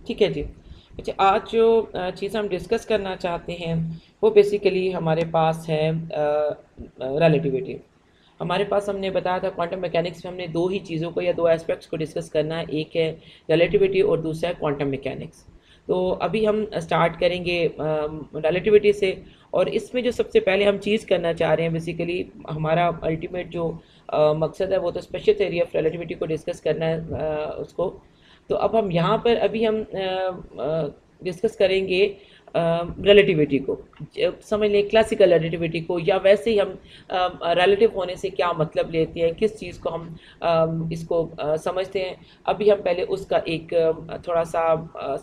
ठीक है जी। अच्छा, आज जो चीज़ हम डिस्कस करना चाहते हैं वो बेसिकली हमारे पास है रिलेटिविटी। हमारे पास हमने बताया था क्वांटम मैकेनिक्स में हमने दो ही चीज़ों को या दो एस्पेक्ट्स को डिस्कस करना है, एक है रिलेटिविटी और दूसरा है क्वांटम मैकेनिक्स। तो अभी हम स्टार्ट करेंगे रिलेटिविटी से। और इसमें जो सबसे पहले हम चीज़ करना चाह रहे हैं बेसिकली हमारा अल्टीमेट जो मकसद है वो तो स्पेशल थ्योरी ऑफ रिलेटिविटी को डिस्कस करना है उसको। तो अब हम यहाँ पर अभी हम डिस्कस करेंगे रिलेटिविटी को, समझ लें क्लासिकल रिलेटिविटी को, या वैसे ही हम रिलेटिव होने से क्या मतलब लेते हैं, किस चीज़ को हम इसको समझते हैं। अभी हम पहले उसका एक थोड़ा सा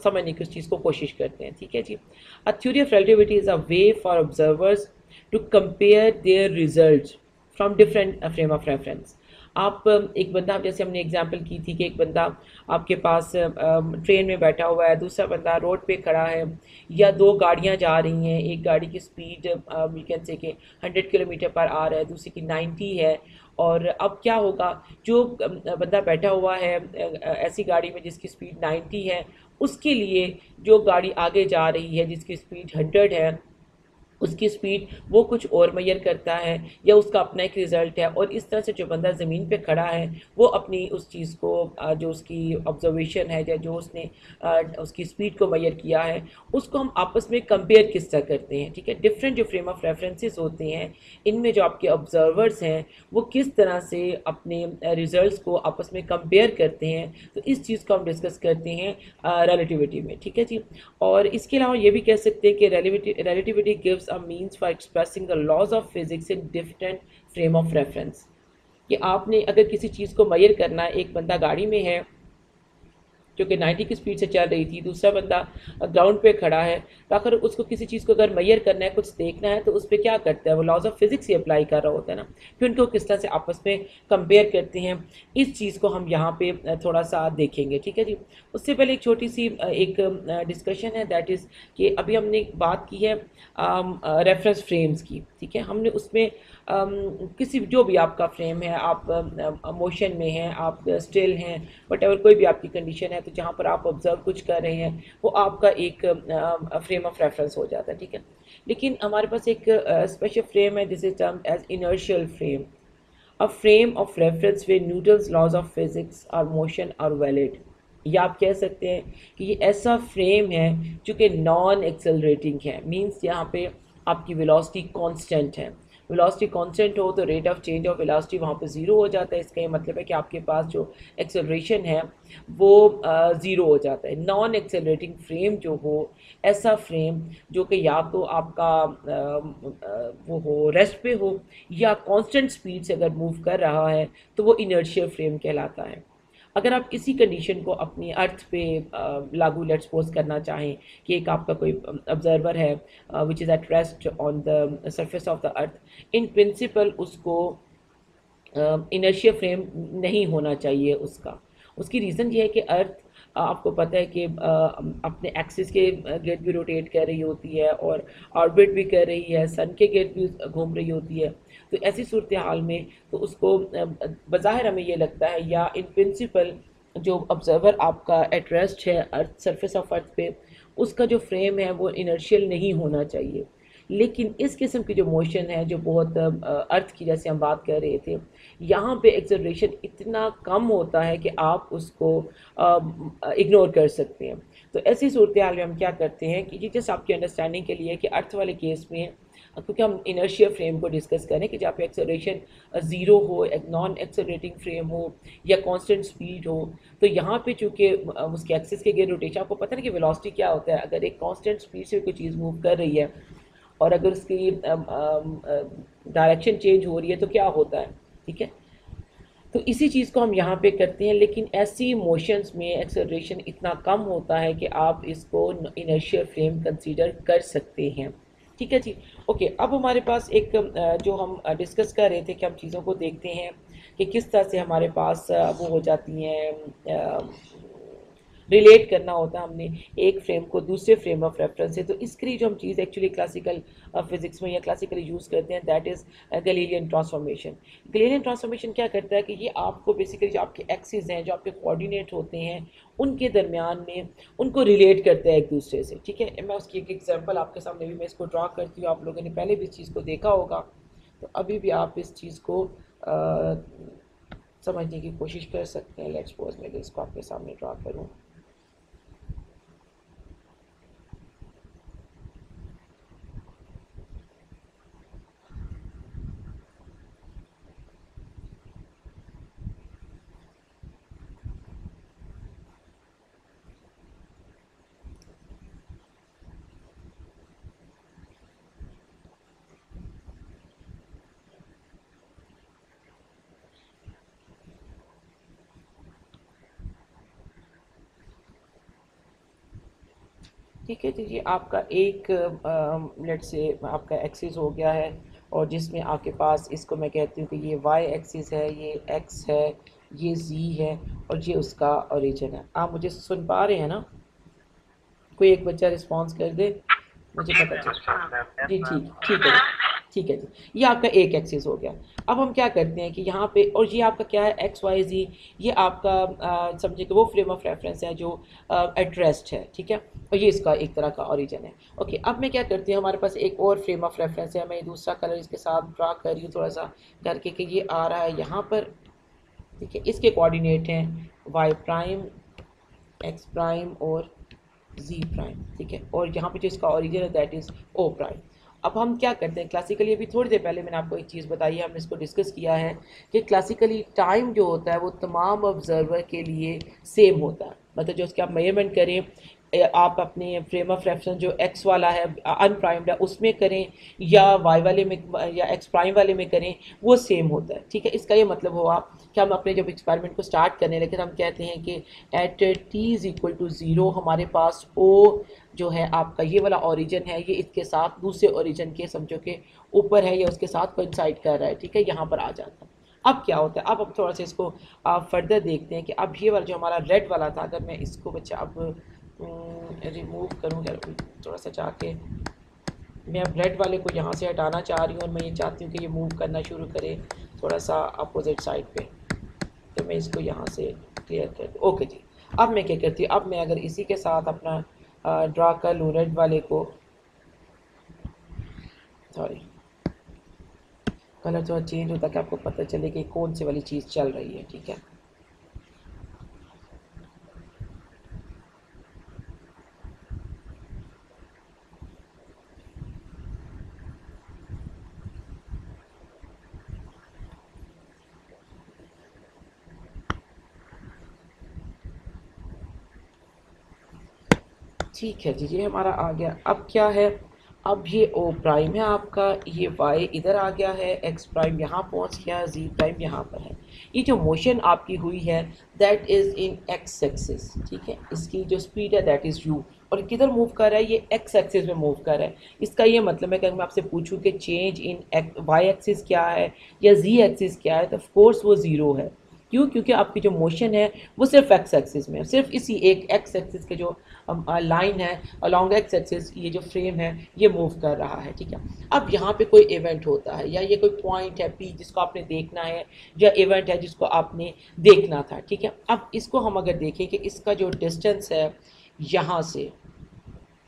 समझने की उस चीज़ को कोशिश करते हैं। ठीक है जी। A theory of relativity is a way for observers to compare their results from different frame of reference. आप एक बंदा, जैसे हमने एग्जांपल की थी कि एक बंदा आपके पास ट्रेन में बैठा हुआ है, दूसरा बंदा रोड पे खड़ा है, या दो गाड़ियां जा रही हैं, एक गाड़ी की स्पीड यू कैन से कि 100 किलोमीटर पर आ रहा है, दूसरी की 90 है। और अब क्या होगा, जो बंदा बैठा हुआ है ऐसी गाड़ी में जिसकी स्पीड 90 है, उसके लिए जो गाड़ी आगे जा रही है जिसकी स्पीड 100 है, उसकी स्पीड वो कुछ और मेजर करता है या उसका अपना एक रिज़ल्ट है। और इस तरह से जो बंदा ज़मीन पे खड़ा है वो अपनी उस चीज़ को जो उसकी ऑब्जर्वेशन है या जो उसने उसकी स्पीड को मेजर किया है उसको हम आपस में कंपेयर किस तरह करते हैं। ठीक है, डिफरेंट जो फ्रेम ऑफ रेफरेंसेस होते हैं इनमें जो आपके ऑब्जर्वर्स हैं वो किस तरह से अपने रिजल्ट्स को आपस में कंपेयर करते हैं, तो इस चीज़ को हम डिस्कस करते हैं रिलेटिविटी में। ठीक है जी। और इसके अलावा ये भी कह सकते हैं कि relativity gives a means for expressing the laws of physics in different frame of reference. कि आपने अगर किसी चीज़ को मेजर करना है, एक बंदा गाड़ी में है जो कि 90 की स्पीड से चल रही थी, दूसरा बंदा ग्राउंड पे खड़ा है, तो अगर उसको किसी चीज़ को अगर मेजर करना है, कुछ देखना है, तो उस पर क्या करता है, वो लॉज ऑफ फिजिक्स ही अप्लाई कर रहा होता है ना। फिर उनको किस तरह से आपस में कंपेयर करते हैं, इस चीज़ को हम यहाँ पे थोड़ा सा देखेंगे। ठीक है जी। उससे पहले एक छोटी सी एक डिस्कशन है, दैट इज़ कि अभी हमने बात की है रेफरेंस फ्रेम्स की। ठीक है, हमने उसमें किसी जो भी आपका फ्रेम है, आप मोशन में हैं, आप स्टिल हैं, वट एवर कोई भी आपकी कंडीशन है, तो जहाँ पर आप ऑब्जर्व कुछ कर रहे हैं वो आपका एक फ्रेम ऑफ रेफरेंस हो जाता है। ठीक है, लेकिन हमारे पास एक स्पेशल फ्रेम है, this is termed as inertial frame, a frame of reference where Newton's laws of physics और मोशन आर वैलिड। या आप कह सकते हैं कि ये ऐसा फ्रेम है जो कि नॉन एक्सेलरेटिंग है, मीन्स यहाँ पे आपकी वेलोसिटी कांस्टेंट है। वेलोसिटी कांस्टेंट हो तो rate of change of velocity वहाँ पे ज़ीरो हो जाता है। इसका ये मतलब है कि आपके पास जो एक्सेलरेशन है वो ज़ीरो हो जाता है। नॉन एक्सेलरेटिंग फ्रेम जो हो, ऐसा फ्रेम जो कि या तो आपका वो हो रेस्ट पे हो या कांस्टेंट स्पीड से अगर मूव कर रहा है, तो वो इनर्शियल फ्रेम कहलाता है। अगर आप इसी कंडीशन को अपनी अर्थ पे लागू लेट्स सपोज करना चाहें कि एक आपका कोई ऑब्जर्वर है which is at rest on the surface of the earth, in principle उसको इनर्शिया फ्रेम नहीं होना चाहिए उसका। उसकी रीज़न ये है कि अर्थ आपको पता है कि अपने एक्सिस के गिर्द भी रोटेट कर रही होती है और ऑर्बिट भी कर रही है, सन के गिर्द भी घूम रही होती है। तो ऐसी सूरत हाल में तो उसको बज़ाहिर हमें ये लगता है, या इन प्रिंसिपल जो ऑब्जर्वर आपका एट रेस्ट है अर्थ सरफेस ऑफ अर्थ पे, उसका जो फ्रेम है वो इनर्शियल नहीं होना चाहिए। लेकिन इस किस्म की जो मोशन है जो बहुत अर्थ की जैसे हम बात कर रहे थे, यहाँ पे एक्सेलरेशन इतना कम होता है कि आप उसको इग्नोर कर सकते हैं। तो ऐसी सूरत हाल में हम क्या करते हैं कि ये जस्ट आपकी अंडरस्टैंडिंग के लिए कि अर्थ वाले केस में, क्योंकि हम इनर्शिया फ्रेम को डिस्कस करें कि जहाँ पे एक्सेलरेशन ज़ीरो हो, एक नॉन एक्सेलरेटिंग फ्रेम हो या कांस्टेंट स्पीड हो, तो यहाँ पे चूँकि उसके एक्सिस के गिर्द रोटेशन, आपको पता है कि वेलोसिटी क्या होता है, अगर एक कांस्टेंट स्पीड से कोई चीज़ मूव कर रही है और अगर उसकी डायरेक्शन चेंज हो रही है तो क्या होता है। ठीक है, तो इसी चीज़ को हम यहाँ पे करते हैं। लेकिन ऐसी मोशंस में एक्सेलरेशन इतना कम होता है कि आप इसको इनर्शियल फ्रेम कंसीडर कर सकते हैं। ठीक है जी। ओके, अब हमारे पास एक जो हम डिस्कस कर रहे थे कि हम चीज़ों को देखते हैं कि किस तरह से हमारे पास वो हो जाती हैं रिलेट करना होता है हमने एक फ्रेम को दूसरे फ्रेम ऑफ रेफरेंस से। तो इसके लिए जो हम चीज़ एक्चुअली क्लासिकल फिजिक्स में या क्लासिकली यूज़ करते हैं that is Galilean transformation. Galilean transformation क्या करता है कि ये आपको बेसिकली जो आपके एक्सिस हैं, जो आपके कोऑर्डिनेट होते हैं, उनके दरमियान में उनको रिलेट करते हैं एक दूसरे से। ठीक है, मैं उसकी एक एग्जांपल आपके सामने भी मैं इसको ड्रा करती हूँ। आप लोगों ने पहले भी इस चीज़ को देखा होगा, तो अभी भी आप इस चीज़ को समझने की कोशिश कर सकते हैं। लेट्स सपोज मैं इसको आपके सामने ड्रा करूँ। ठीक है, तो ये आपका एक लेट से आपका एक्सिस हो गया है, और जिसमें आपके पास इसको मैं कहती हूँ कि ये वाई एक्सिस है, ये एक्स है, ये जी है, और ये उसका ओरिजिन है। आप मुझे सुन पा रहे हैं ना? कोई एक बच्चा रिस्पॉन्स कर दे, मुझे पता चल। जी ठीक ठीक है, ठीक है जी। ये आपका एक एक्सिस हो गया। अब हम क्या करते हैं कि यहाँ पे, और ये आपका क्या है, एक्स वाई जी, ये आपका समझे कि वो फ्रेम ऑफ रेफरेंस है जो एट रेस्ट है। ठीक है, और ये इसका एक तरह का ओरिजिन है। ओके, अब मैं क्या करती हूँ, हमारे पास एक और फ्रेम ऑफ रेफरेंस है, मैं दूसरा कलर इसके साथ ड्रा कर रही हूँ थोड़ा सा करके कि ये आ रहा है यहाँ पर। ठीक है, इसके कोऑर्डिनेट हैं वाई प्राइम, एक्स प्राइम और जी प्राइम। ठीक है, और यहाँ पे जो इसका ओरिजिन है दैट इज़ ओ प्राइम। अब हम क्या करते हैं क्लासिकली, अभी थोड़ी देर पहले मैंने आपको एक चीज़ बताई है, हमने इसको डिस्कस किया है कि क्लासिकली टाइम जो होता है वो तमाम ऑब्जर्वर के लिए सेम होता है। मतलब जो उसके आप मेजरमेंट करें, आप अपने फ्रेम ऑफ रेफरेंस जो एक्स वाला है अनप्राइम्ड है उसमें करें, या वाई वाले में या एक्स प्राइम वाले में करें, वो सेम होता है। ठीक है, इसका ये मतलब हुआ कि हम अपने जब एक्सपेरिमेंट को स्टार्ट करने लगे, हम कहते हैं कि at T is equal to zero हमारे पास ओ जो है आपका ये वाला ओरिजिन है, ये इसके साथ दूसरे ओरिजिन के समझो कि ऊपर है या उसके साथ कोइंसाइड कर रहा है। ठीक है, यहाँ पर आ जाता है। अब क्या होता है, अब हम थोड़ा सा इसको फर्दर देखते हैं कि अब ये वाला जो हमारा रेड वाला था, अगर मैं इसको बच्चा अब रिमूव करूँगा थोड़ा सा जाके, मैं अब रेड वाले को यहाँ से हटाना चाह रही हूँ, और मैं ये चाहती हूँ कि ये मूव करना शुरू करे थोड़ा सा अपोजिट साइड पे। तो मैं इसको यहाँ से क्लियर कर दूँ। ओके जी, अब मैं क्या करती हूँ, अब मैं अगर इसी के साथ अपना ड्रा कर लूँ रेड वाले को, सॉरी कलर थोड़ा चेंज होता है कि आपको पता चले कि कौन सी वाली चीज़ चल रही है। ठीक है, ठीक है जी, ये हमारा आ गया। अब क्या है, अब ये ओ प्राइम है आपका, ये वाई इधर आ गया है, एक्स प्राइम यहाँ पहुँच गया, जी प्राइम यहाँ पर है। ये जो मोशन आपकी हुई है that is in x axis. ठीक है, इसकी जो स्पीड है दैट इज़ यू, और किधर मूव कर रहा है, ये एक्स एक्सिस में मूव कर रहा है। इसका ये मतलब है कि अगर मैं आपसे पूछूं कि चेंज इन वाई एक्सिस क्या है या जी एक्सिस क्या है, तो ऑफ कोर्स वो ज़ीरो है। क्यों? क्योंकि आपकी जो मोशन है वो सिर्फ एक्स एक्सिस में है, सिर्फ इसी एक एक्स एक्सिस के जो लाइन है अलॉन्ग एक्स एक्सिस, ये जो फ्रेम है ये मूव कर रहा है। ठीक है, अब यहाँ पे कोई इवेंट होता है, या ये कोई पॉइंट है पी जिसको आपने देखना है, या इवेंट है जिसको आपने देखना था। ठीक है, अब इसको हम अगर देखें कि इसका जो डिस्टेंस है यहाँ से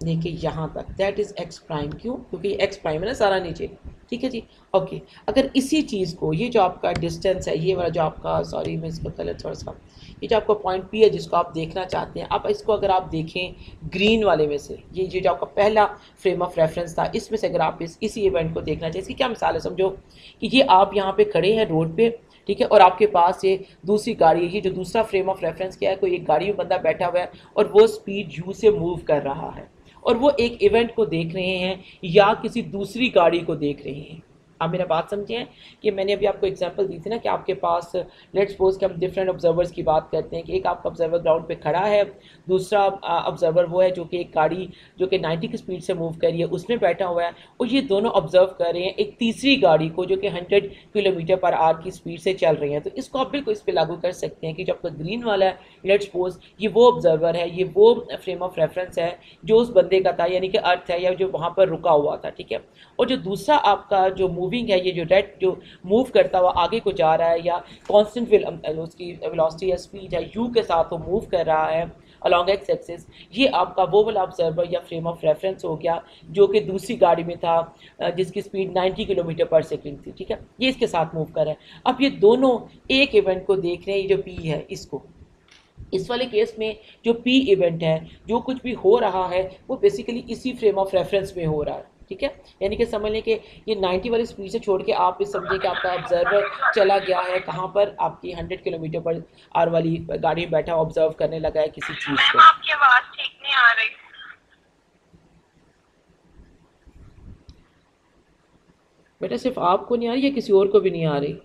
लेके यहाँ तक दैट इज़ एक्स प्राइम। क्यों? क्योंकि एक्स प्राइम है ना सारा नीचे। ठीक है जी, ओके। अगर इसी चीज़ को, ये जो आपका डिस्टेंस है, ये वाला जो आपका, सॉरी मैं इसका कलर थोड़ा सा, ये जो आपका पॉइंट पी है जिसको आप देखना चाहते हैं, अब इसको अगर आप देखें ग्रीन वाले में से, ये जो आपका पहला फ्रेम ऑफ रेफरेंस था, इसमें से अगर आप इसी इवेंट को देखना चाहिए, इसकी क्या मिसाल है, समझो कि ये आप यहाँ पे खड़े हैं रोड पे, ठीक है, और आपके पास ये दूसरी गाड़ी है, ये जो दूसरा फ्रेम ऑफ रेफरेंस क्या है, कोई एक गाड़ी में बंदा बैठा हुआ है और वो स्पीड यू से मूव कर रहा है, और वो एक इवेंट को देख रहे हैं या किसी दूसरी गाड़ी को देख रहे हैं। आप मेरा बात समझे हैं कि मैंने अभी आपको एग्जांपल दी थी ना कि आपके पास लेट्स सपोज कि हम डिफरेंट ऑब्जर्वर्स की बात करते हैं कि एक आपका ऑब्जर्वर ग्राउंड पे खड़ा है, दूसरा ऑब्जर्वर वो है जो कि एक गाड़ी जो कि 90 की स्पीड से मूव कर रही है उसमें बैठा हुआ है, और ये दोनों ऑब्जर्व कर रहे हैं एक तीसरी गाड़ी को जो कि 100 किलोमीटर पर आवर की स्पीड से चल रही है। तो इसको आप बिल्कुल इस पर लागू कर सकते हैं कि जो आपका ग्रीन वाला है लेट्स सपोज ये वो ऑब्जर्वर है, ये वो फ्रेम ऑफ रेफरेंस है जो उस बंदे का था, यानी कि अर्थ है या जो वहाँ पर रुका हुआ था, ठीक है। और जो दूसरा आपका जो मूविंग है, ये जो रेड जो मूव करता हुआ आगे को जा रहा है या कांस्टेंट उसकी वेलोसिटी या स्पीड है यू के साथ वो मूव कर रहा है अलॉन्ग एक्स एक्सिस, ये आपका वो वाला ऑब्जर्वर या फ्रेम ऑफ रेफरेंस हो गया जो कि दूसरी गाड़ी में था जिसकी स्पीड 90 किलोमीटर पर सेकंड थी, ठीक है। ये इसके साथ मूव कर रहा है। अब ये दोनों एक इवेंट को देख रहे हैं, ये जो पी है इसको, इस वाले केस में जो पी इवेंट है जो कुछ भी हो रहा है वो बेसिकली इसी फ्रेम ऑफ रेफरेंस में हो रहा है, ठीक है। यानी कि समझ लें कि ये 90 वाली स्पीड से छोड़ के आप इस समझें कि आपका ऑब्जर्वर चला गया है कहाँ पर, आपकी 100 किलोमीटर पर आवर वाली गाड़ी में बैठा ऑब्जर्व करने लगा है किसी चीज़ को। आपकी आवाज़ ठीक नहीं आ रही। बेटा सिर्फ आपको नहीं आ रही या किसी और को भी नहीं आ रही?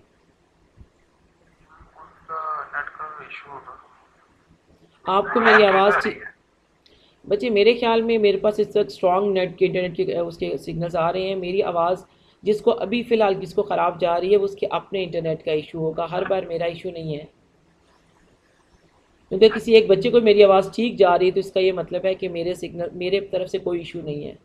आपको मेरी आवाज़ ठीक बच्चे, मेरे ख्याल में मेरे पास इस वक्त स्ट्रॉन्ग नेट के इंटरनेट के उसके सिग्नल्स आ रहे हैं। मेरी आवाज़ जिसको अभी फ़िलहाल जिसको ख़राब जा रही है वो उसके अपने इंटरनेट का इशू होगा, हर बार मेरा इशू नहीं है। क्योंकि किसी एक बच्चे को मेरी आवाज़ ठीक जा रही है तो इसका ये मतलब है कि मेरे सिग्नल मेरे तरफ से कोई इशू नहीं है।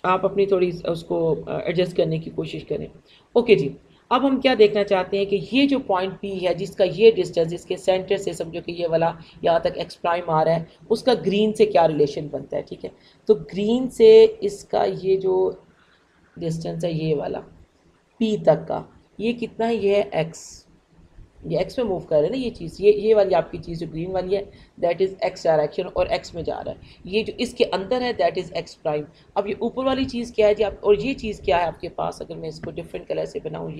आप अपनी थोड़ी उसको एडजस्ट करने की कोशिश करें। ओके जी, अब हम क्या देखना चाहते हैं कि ये जो पॉइंट पी है जिसका ये डिस्टेंस इसके सेंटर से समझो कि ये वाला यहाँ तक एक्स प्राइम आ रहा है, उसका ग्रीन से क्या रिलेशन बनता है, ठीक है। तो ग्रीन से इसका ये जो डिस्टेंस है ये वाला पी तक का, ये कितना है, ये है एक्स, ये एक्स में मूव कर रहे हैं ना ये चीज़, ये वाली आपकी चीज़ जो ग्रीन वाली है दैट इज़ एक्स डायरेक्शन और एक्स में जा रहा है। ये जो इसके अंदर है दैट इज़ एक्स प्राइम। अब ये ऊपर वाली चीज़ क्या है जी आप, और ये चीज़ क्या है आपके पास, अगर मैं इसको डिफरेंट कलर से बनाऊँ,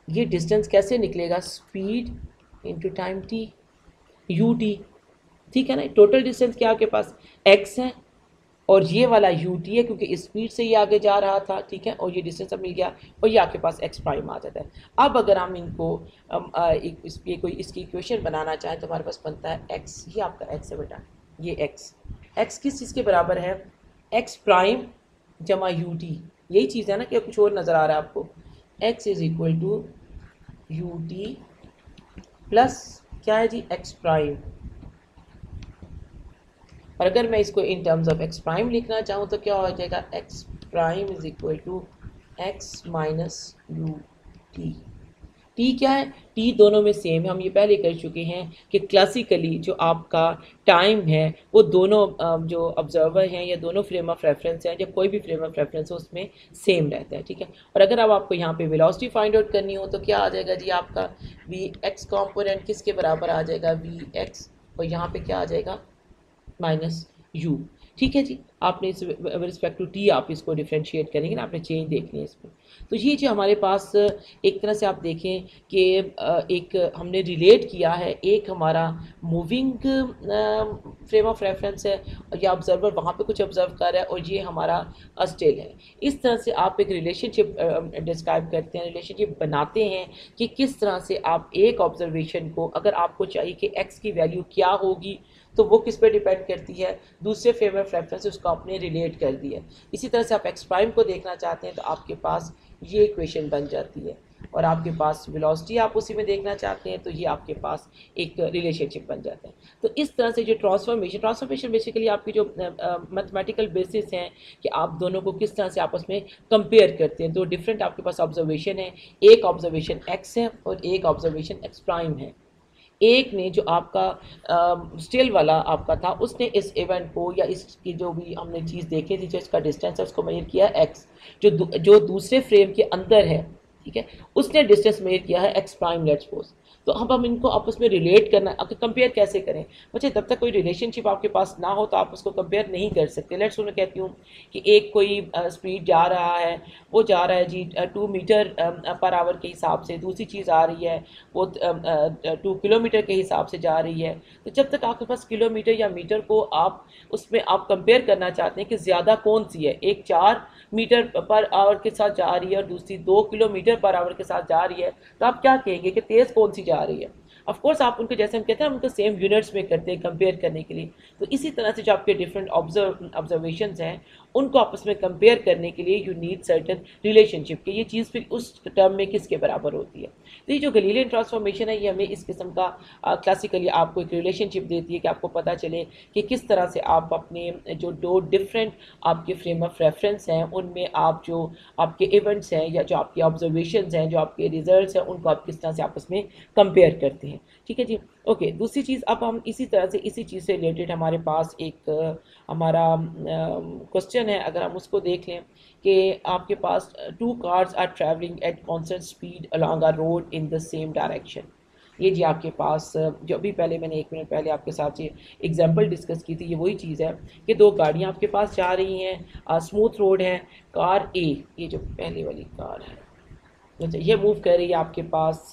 ये डिस्टेंस कैसे निकलेगा, speed into time T U T, ठीक है ना। टोटल डिस्टेंस क्या आपके पास एक्स है और ये वाला यू टी है क्योंकि स्पीड से ये आगे जा रहा था, ठीक है। और ये डिस्टेंस अब मिल गया और ये आपके पास एक्स प्राइम आ जाता है। अब अगर हम इनको इस पर कोई इसकी इक्वेशन बनाना चाहें तो हमारे पास बनता है एक्स, ये आपका एक्स है बेटा, ये एक्स किस चीज़ के बराबर है, एक्स प्राइम जमा यू टी, यही चीज़ है ना कि कुछ और नज़र आ रहा है आपको। X is equal to u t plus क्या है जी एक्स प्राइम। और अगर मैं इसको in terms of x prime लिखना चाहूँ तो क्या हो जाएगा, x prime is equal to x minus u t. T क्या है, टी दोनों में सेम है, हम ये पहले कर चुके हैं कि क्लासिकली जो आपका टाइम है वो दोनों जो ऑब्जर्वर हैं या दोनों फ्रेम ऑफ रेफरेंस हैं, जब कोई भी फ्रेम ऑफ रेफरेंस हो उसमें सेम रहता है, ठीक है। और अगर अब आपको यहाँ पे वेलोसिटी फाइंड आउट करनी हो तो क्या आ जाएगा जी, आपका वी एक्स कॉम्पोनेंट किसके बराबर आ जाएगा, वी एक्स, और यहाँ पे क्या आ जाएगा माइनस यू, ठीक है जी। आपने इस रिस्पेक्ट टू टी आप इसको डिफ्रेंशिएट करेंगे ना, आपने चेंज देखनी है इसमें। तो ये जो हमारे पास एक तरह से आप देखें कि एक हमने रिलेट किया है, एक हमारा मूविंग फ्रेम ऑफ रेफरेंस है या ऑब्जर्वर वहाँ पे कुछ ऑब्जर्व कर रहा है, और ये हमारा स्टिल है। इस तरह से आप एक रिलेशनशिप डिस्क्राइब करते हैं, रिलेशनशिप बनाते हैं कि किस तरह से आप एक ऑब्जर्वेशन को, अगर आपको चाहिए कि एक्स की वैल्यू क्या होगी तो वो किस पे डिपेंड करती है, दूसरे फ्रेम ऑफ रेफरेंस उसको आपने रिलेट कर दिया। इसी तरह से आप एक्स प्राइम को देखना चाहते हैं तो आपके पास ये इक्वेशन बन जाती है, और आपके पास वेलोसिटी आप उसी में देखना चाहते हैं तो ये आपके पास एक रिलेशनशिप बन जाता है। तो इस तरह से जो ट्रांसफॉर्मेशन बेसिकली आपकी जो मैथमेटिकल बेसिस हैं कि आप दोनों को किस तरह से आपस में कंपेयर करते हैं। तो डिफरेंट आपके पास ऑब्जर्वेशन है, एक ऑब्जर्वेशन एक्स है और एक ऑब्जर्वेशन एक्स प्राइम है। एक ने जो आपका स्टिल वाला आपका था उसने इस इवेंट को या इसकी जो भी हमने चीज़ देखी थी जो इसका डिस्टेंस है उसको मेजर किया एक्स, जो दूसरे फ्रेम के अंदर है ठीक है, उसने डिस्टेंस मेजर किया है एक्स प्राइम लेट्स सपोज। तो अब हम इनको आपस में रिलेट करना, कंपेयर कैसे करें बच्चे, तब तक कोई रिलेशनशिप आपके पास ना हो तो आप उसको कंपेयर नहीं कर सकते। लेट्स मैं कहती हूँ कि एक कोई स्पीड जा रहा है, वो जा रहा है जी 2 मीटर पर आवर के हिसाब से, दूसरी चीज़ आ रही है वो 2 किलोमीटर के हिसाब से जा रही है। तो जब तक आपके पास किलोमीटर या मीटर को आप उसमें आप कंपेयर करना चाहते हैं कि ज़्यादा कौन सी है, एक 4 मीटर पर आवर के साथ जा रही है और दूसरी 2 किलोमीटर पर आवर के साथ जा रही है, तो आप क्या कहेंगे कि तेज़ कौन सी जा रही है। ऑफ कोर्स आप उनको, जैसे हम कहते हैं, हम उनको सेम यूनिट्स में करते हैं कंपेयर करने के लिए। तो इसी तरह से जो आपके डिफरेंट ऑब्जर्वेशंस हैं उनको आपस में कंपेयर करने के लिए यू नीड सर्टन रिलेशनशिप, कि ये चीज़ फिर उस टर्म में किसके बराबर होती है। तो ये जो गलीलियन ट्रांसफॉर्मेशन है ये हमें इस किस्म का क्लासिकली आपको एक रिलेशनशिप देती है कि आपको पता चले कि किस तरह से आप अपने जो दो डिफरेंट आपके फ्रेम ऑफ रेफरेंस हैं उनमें आप जो आपके इवेंट्स हैं या जो आपके ऑब्जर्वेशंस हैं, जो आपके रिजल्ट्स हैं, उनको आप किस तरह से आपस में कंपेयर करते हैं। ठीक है जी, ओके। दूसरी चीज़, अब हम इसी तरह से इसी चीज़ से रिलेटेड हमारे पास एक हमारा क्वेश्चन है, अगर हम उसको देख लें कि आपके पास 2 cars are travelling at constant speed along a road in the same direction. ये जी आपके पास जो अभी पहले मैंने 1 मिनट पहले आपके साथ ये एग्जांपल डिस्कस की थी, ये वही चीज़ है कि 2 गाड़ियाँ आपके पास जा रही हैं, स्मूथ रोड है, कार ए, ये जो पहले वाली कार है, अच्छा, ये मूव कर रही है आपके पास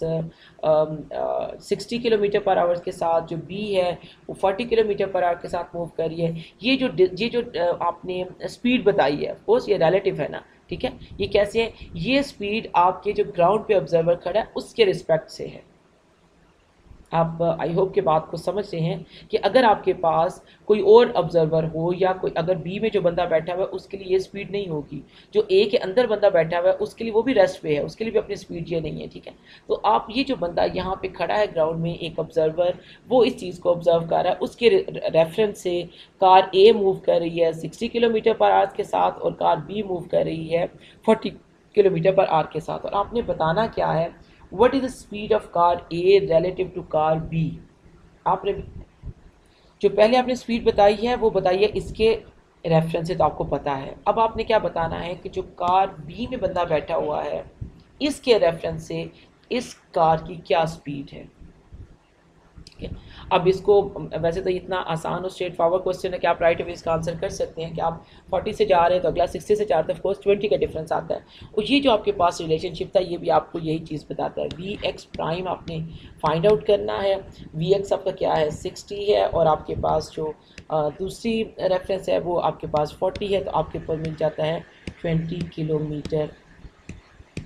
60 किलोमीटर पर आवर के साथ, जो बी है वो 40 किलोमीटर पर आवर के साथ मूव कर रही है। ये जो आपने स्पीड बताई है, ऑफकोर्स ये रिलेटिव है ना, ठीक है। ये कैसे है, ये स्पीड आपके जो ग्राउंड पे ऑब्जर्वर खड़ा है उसके रिस्पेक्ट से है। आप आई होप के बात को समझ रहे हैं कि अगर आपके पास कोई और ऑब्जर्वर हो या कोई, अगर बी में जो बंदा बैठा हुआ है उसके लिए ये स्पीड नहीं होगी, जो ए के अंदर बंदा बैठा हुआ है उसके लिए वो भी रेस्ट पे है, उसके लिए भी अपनी स्पीड ये नहीं है, ठीक है। तो आप ये जो बंदा यहाँ पे खड़ा है ग्राउंड में, एक ऑब्जर्वर, वो इस चीज़ को ऑब्जर्व कर रहा है, उसके रेफरेंस से कार ए मूव कर रही है 60 किलोमीटर पर आवर के साथ और कार बी मूव कर रही है 40 किलोमीटर पर आवर के साथ। और आपने बताना क्या है, what is the speed of car A relative to car B। आपने जो पहले आपने स्पीड बताई है वो बताई है इसके रेफरेंस से, तो आपको पता है। अब आपने क्या बताना है कि जो कार B में बंदा बैठा हुआ है इसके रेफरेंस से इस कार की क्या स्पीड है। अब इसको, वैसे तो इतना आसान और स्ट्रेट फॉरवर्ड क्वेश्चन है कि आप राइट अवे इसका आंसर कर सकते हैं कि आप 40 से जा रहे हैं तो अगला 60 से जा रहे हैं, ऑफकोर्स 20 का डिफरेंस आता है। और ये जो आपके पास रिलेशनशिप था ये भी आपको यही चीज़ बताता है। वी एक्स प्राइम आपने फाइंड आउट करना है, वी एक्स आपका क्या है 60 है और आपके पास जो दूसरी रेफरेंस है वो आपके पास 40 है, तो आपके ऊपर मिल जाता है 20 किलोमीटर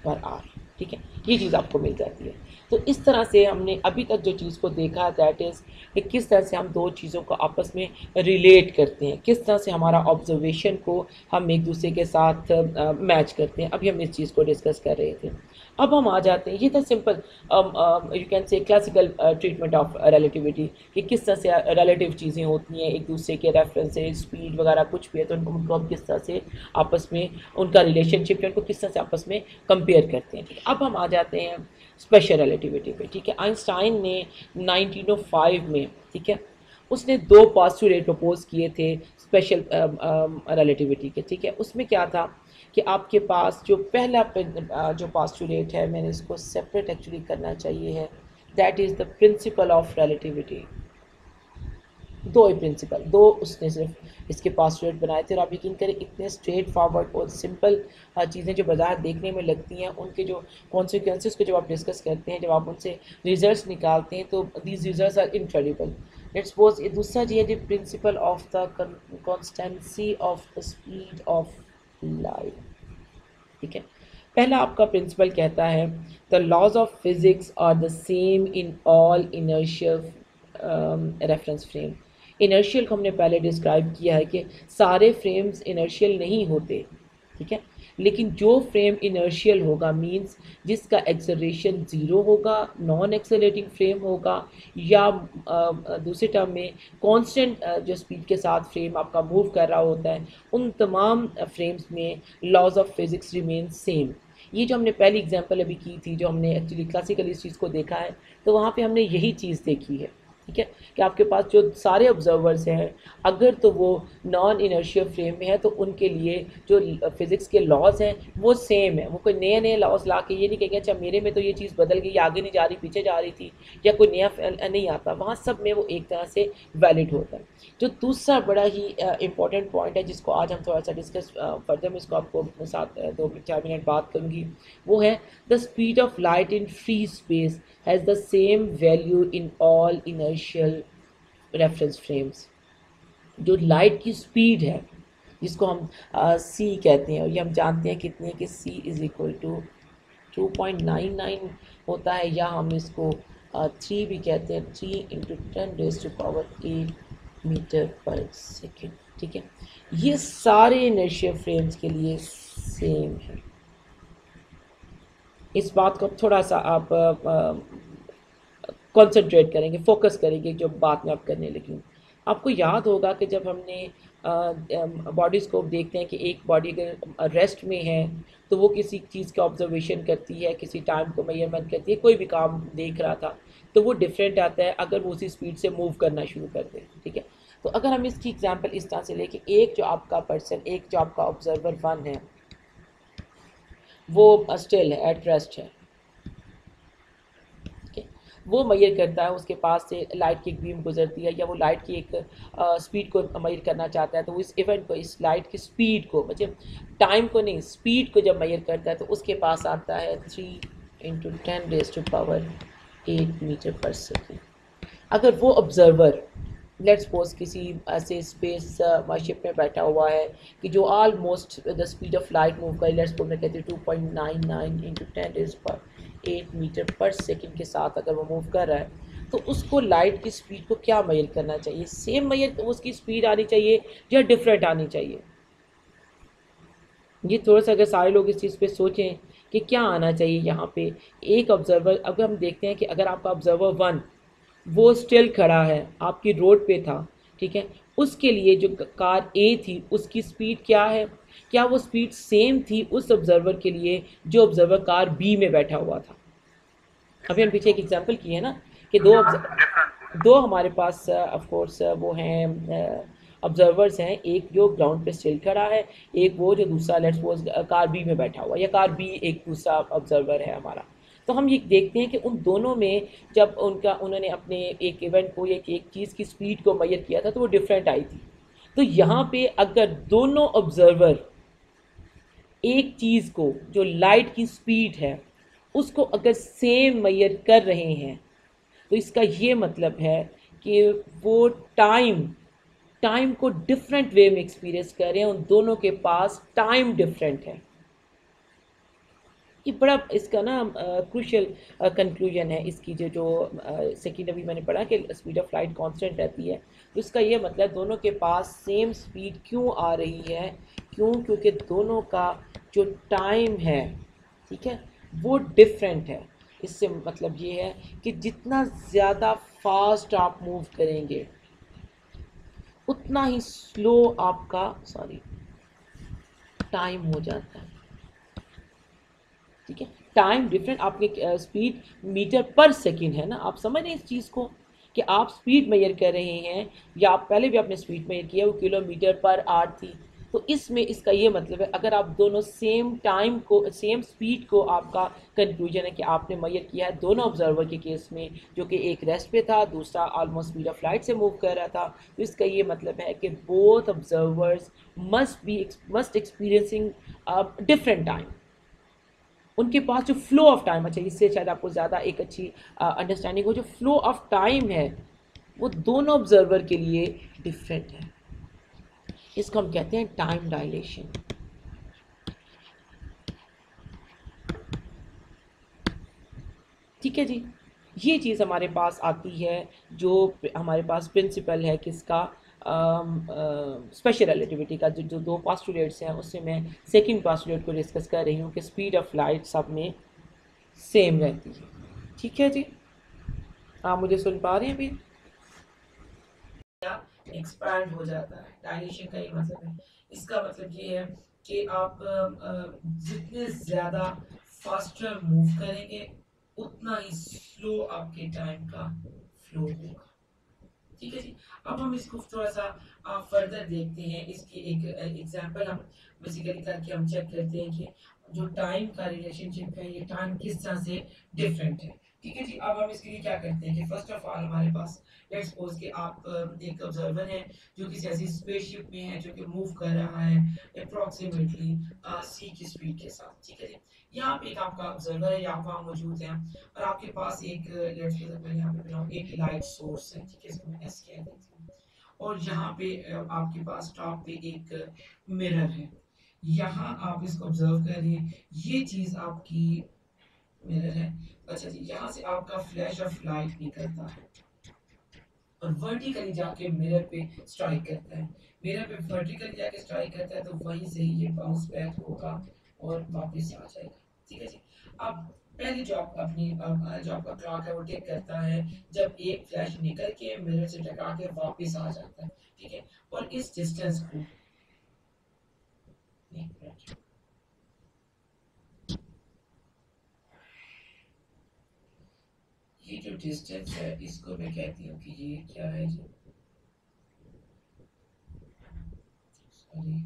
पर आवर, ठीक है। ये चीज़ आपको मिल जाती है। तो इस तरह से हमने अभी तक जो चीज़ को देखा, दैट इज़ कि किस तरह से हम दो चीज़ों को आपस में रिलेट करते हैं, किस तरह से हमारा ऑब्जर्वेशन को हम एक दूसरे के साथ मैच करते हैं। अभी हम इस चीज़ को डिस्कस कर रहे थे। अब हम आ जाते हैं, ये था simple you can say classical treatment of relativity, कि किस तरह से रिलेटिव चीज़ें होती हैं, एक दूसरे के रेफरेंस से स्पीड वगैरह कुछ भी है तो उनको हम किस तरह से आपस में उनका रिलेशनशिप है, उनको किस तरह से आपस में कंपेयर करते हैं, ठीक है। अब हम आ जाते हैं स्पेशल रिलेटिविटी पे, ठीक है। आइंस्टाइन ने 1905 में, ठीक है, उसने 2 पोस्टुलेट प्रपोज किए थे स्पेशल रिलेटिविटी के, ठीक है। उसमें क्या था कि आपके पास जो पहला जो पोस्टुलेट है, मैंने इसको सेपरेट एक्चुअली करना चाहिए है, that is the principle of relativity. दो उसने सिर्फ इसके पोस्टुलेट बनाए थे और आप यकीन करें इतने स्ट्रेट फॉरवर्ड और सिंपल चीज़ें जो बाजार देखने में लगती हैं, उनके जो कॉन्सिक्वेंसेस को जब आप डिस्कस करते हैं, जब आप उनसे रिजल्ट्स निकालते हैं, तो these results are incredible. Let's suppose ये दूसरा जी है the principle of the constancy of the speed of light, ठीक है। पहला आपका प्रिंसिपल कहता है the laws of physics are the same in all inertial reference frame. Inertial को हमने पहले डिस्क्राइब किया है कि सारे फ्रेम्स इनर्शियल नहीं होते, ठीक है, लेकिन जो फ्रेम इनर्शियल होगा मींस जिसका एक्सेलरेशन 0 होगा, नॉन एक्सेलरेटिंग फ्रेम होगा, या दूसरे टर्म में कांस्टेंट जो स्पीड के साथ फ्रेम आपका मूव कर रहा होता है, उन तमाम फ्रेम्स में laws of physics remain same. ये जो हमने पहली एग्जांपल अभी की थी, जो हमने एक्चुअली क्लासिकल इस चीज़ को देखा है, तो वहाँ पे हमने यही चीज़ देखी है। ठीक है, कि आपके पास जो सारे ऑब्जर्वर्स हैं अगर तो वो नॉन इनर्शियल फ्रेम में है तो उनके लिए जो फिज़िक्स के लॉज हैं वो सेम है। वो कोई नए नए लॉज ला के ये नहीं कहेंगे अच्छा मेरे में तो ये चीज़ बदल गई, आगे नहीं जा रही पीछे जा रही थी, या कोई नया नहीं आता, वहाँ सब में वो एक तरह से वैलिड होता है। जो दूसरा बड़ा ही इम्पॉर्टेंट पॉइंट है जिसको आज हम थोड़ा सा डिस्कस फर्दर में इसको आपको साथ 2-4 मिनट बात करूँगी, वो है the speed of light in free space has the same value in all inertial reference frames। जो लाइट की स्पीड है जिसको हम c कहते हैं, और ये हम जानते हैं कितनी है कि c इज इक्वल टू 2.99 होता है, या हम इसको 3 भी कहते हैं, 3 इंटू 10⁻8 मीटर पर सेकेंड। ठीक है, ये सारे इनर्शियल फ्रेम्स के लिए सेम है। इस बात को थोड़ा सा आप कंसंट्रेट करेंगे, फोकस करेंगे जो बात में आप करने लगी। आपको याद होगा कि जब हमने बॉडीज़ को देखते हैं कि एक बॉडी अगर रेस्ट में है तो वो किसी चीज़ का ऑब्जर्वेशन करती है, किसी टाइम को मेजरमेंट करती है, कोई भी काम देख रहा था तो वो डिफरेंट आता है अगर वो उसी स्पीड से मूव करना शुरू कर दे। ठीक है, तो अगर हम इसकी एग्जांपल इस तरह से लें कि एक जो आपका पर्सन, एक जो आपका ऑब्जर्वर 1 है वो स्टिल है, एट रेस्ट है, वो मेजर करता है, उसके पास से लाइट की एक बीम गुजरती है या वो लाइट की एक स्पीड को मेजर करना चाहता है, तो वो इस इवेंट को, इस लाइट की स्पीड को, मतलब टाइम को नहीं, स्पीड को जब मेजर करता है तो उसके पास आता है 3 इंटू 10⁻8 मीटर पर सेकेंड। अगर वो ऑब्जर्वर लेट्स सपोज किसी ऐसे स्पेस शिप में बैठा हुआ है कि जो almost the speed of light move कर, लेट्स सपोज मैं कहती हूँ 2.99 इंटू 10⁻8 मीटर पर सेकेंड के साथ अगर वो मूव कर रहा है तो उसको लाइट की स्पीड को क्या मेजर करना चाहिए? सेम मेजर उसकी स्पीड आनी चाहिए या डिफरेंट आनी चाहिए? ये थोड़ा सा अगर सारे लोग इस चीज़ पे सोचें कि क्या आना चाहिए यहाँ पे। एक ऑब्जर्वर, अगर हम देखते हैं कि अगर आपका ऑब्जर्वर 1 वो स्टिल खड़ा है, आपकी रोड पे था, ठीक है, उसके लिए जो कार ए थी उसकी स्पीड क्या है? क्या वो स्पीड सेम थी उस ऑब्जर्वर के लिए जो ऑब्जर्वर कार बी में बैठा हुआ था? अभी हम पीछे एक एग्जांपल किए हैं ना कि दो हमारे पास ऑफ कोर्स वो हैं ऑब्जर्वर्स हैं, एक जो ग्राउंड पे स्टिल खड़ा है, एक वो जो दूसरा लेट्स सपोज कार बी में बैठा हुआ, या कार बी एक दूसरा ऑब्जर्वर है हमारा। तो हम ये देखते हैं कि उन दोनों में जब उन्होंने अपने एक इवेंट को, एक चीज़ की स्पीड को मेजर किया था तो वो डिफरेंट आई थी। तो यहाँ पे अगर दोनों ऑब्जर्वर एक चीज़ को, जो लाइट की स्पीड है, उसको अगर सेम मेजर कर रहे हैं तो इसका ये मतलब है कि वो टाइम को डिफरेंट वे में एक्सपीरियंस कर रहे हैं, उन दोनों के पास टाइम डिफरेंट है। ये बड़ा इसका ना क्रूशियल कंक्लूजन है इसकी, जो सेकेंड अभी मैंने पढ़ा कि स्पीड ऑफ लाइट कांस्टेंट रहती है, तो इसका ये मतलब दोनों के पास सेम स्पीड क्यों आ रही है? क्योंकि दोनों का जो टाइम है, ठीक है, वो डिफरेंट है। इससे मतलब ये है कि जितना ज़्यादा फास्ट आप मूव करेंगे उतना ही स्लो आपका टाइम हो जाता है। ठीक है, टाइम डिफरेंट, आपकी स्पीड मीटर पर सेकेंड है ना, आप समझ रहे हैं इस चीज़ को कि आप स्पीड मेजर कर रहे हैं, या आप पहले भी आपने स्पीड मेजर किया, वो किलोमीटर पर आवर थी। तो इसमें इसका ये मतलब है अगर आप दोनों सेम टाइम को, सेम स्पीड को, आपका कंक्लूजन है कि आपने मेजर किया है दोनों ऑब्जर्वर के केस में, जो कि एक रेस्ट पे था, दूसरा ऑलमोस्ट स्पीड ऑफ लाइट से मूव कर रहा था, तो इसका ये मतलब है कि both observers must experiencing different time. उनके पास जो फ्लो ऑफ टाइम, अच्छा इससे शायद आपको ज़्यादा एक अच्छी अंडरस्टैंडिंग हो, जो फ्लो ऑफ टाइम है वो दोनों ऑब्जर्वर के लिए डिफरेंट है। इसको हम कहते हैं टाइम डायलेशन। ठीक है जी, ये चीज़ हमारे पास आती है, जो हमारे पास प्रिंसिपल है किसका, स्पेशल रिलेटिविटी का। जो दो पोस्टुलेट्स हैं उससे मैं सेकंड पोस्टुलेट को डिस्कस कर रही हूँ कि स्पीड ऑफ लाइट सब में सेम रहती है। ठीक है जी, आप मुझे सुन पा रहे हैं अभी? एक्सपैंड हो जाता है, डायलेशन का ये मतलब है। इसका मतलब ये है कि आप जितने ज़्यादा फास्टर मूव करेंगे उतना ही स्लो आपके टाइम का फ्लो होगा। ठीक है जी। अब हम इसको थोड़ा सा फर्दर देखते हैं, इसकी एक एग्जांपल हम बेसिकली करके हम चेक करते हैं कि जो टाइम का रिलेशनशिप है ये टाइम किस तरह से डिफरेंट है। ठीक है जी। अब हम इसके लिए क्या करते हैं कि फर्स्ट ऑफ ऑल हमारे पास लेट्स सपोज कि आप एक ऑब्जर्वर है जो किसी ऐसी स्पेसशिप में है जो कि मूव कर रहा है अप्रोक्सीमेटली सी की स्पीड के साथ। ठीक है जी। यहाँ पे एक आपका ऑब्जर्वर है, यहाँ वहाँ मौजूद है और आपके पास एक लेट्स सपोज मैं यहाँ पे बनाऊँ एक लाइट सोर्स है। ठीक है, इसको मैं एस कह देती हूँ और यहाँ पे आपके पास टॉप पे एक मिरर है। यहाँ आप इसको ऑब्जर्व करिए, ये चीज आपकी मिरर है। अच्छा जी, यहाँ से आपका फ्लैश ऑफ लाइट निकलता है और वर्टिकली जाके मिरर पे स्ट्राइक करता है। मिरर पे वर्टिकली जाके स्ट्राइक करता है तो वहीं से ही ये बाउंस बैक होगा और वापस आ जाएगा। ठीक है जी। अब पहले जो आप अपनी जो आपका क्लॉक है वो टिक करता है जब एक फ्लैश निकल के मिरर से टकरा के वापस आ जाता है। ठीक है, और इस डिस्टेंस को एक मिनट, ये जो डिस्टेंस है इसको मैं कहती हूँ कि ये क्या है जी, sorry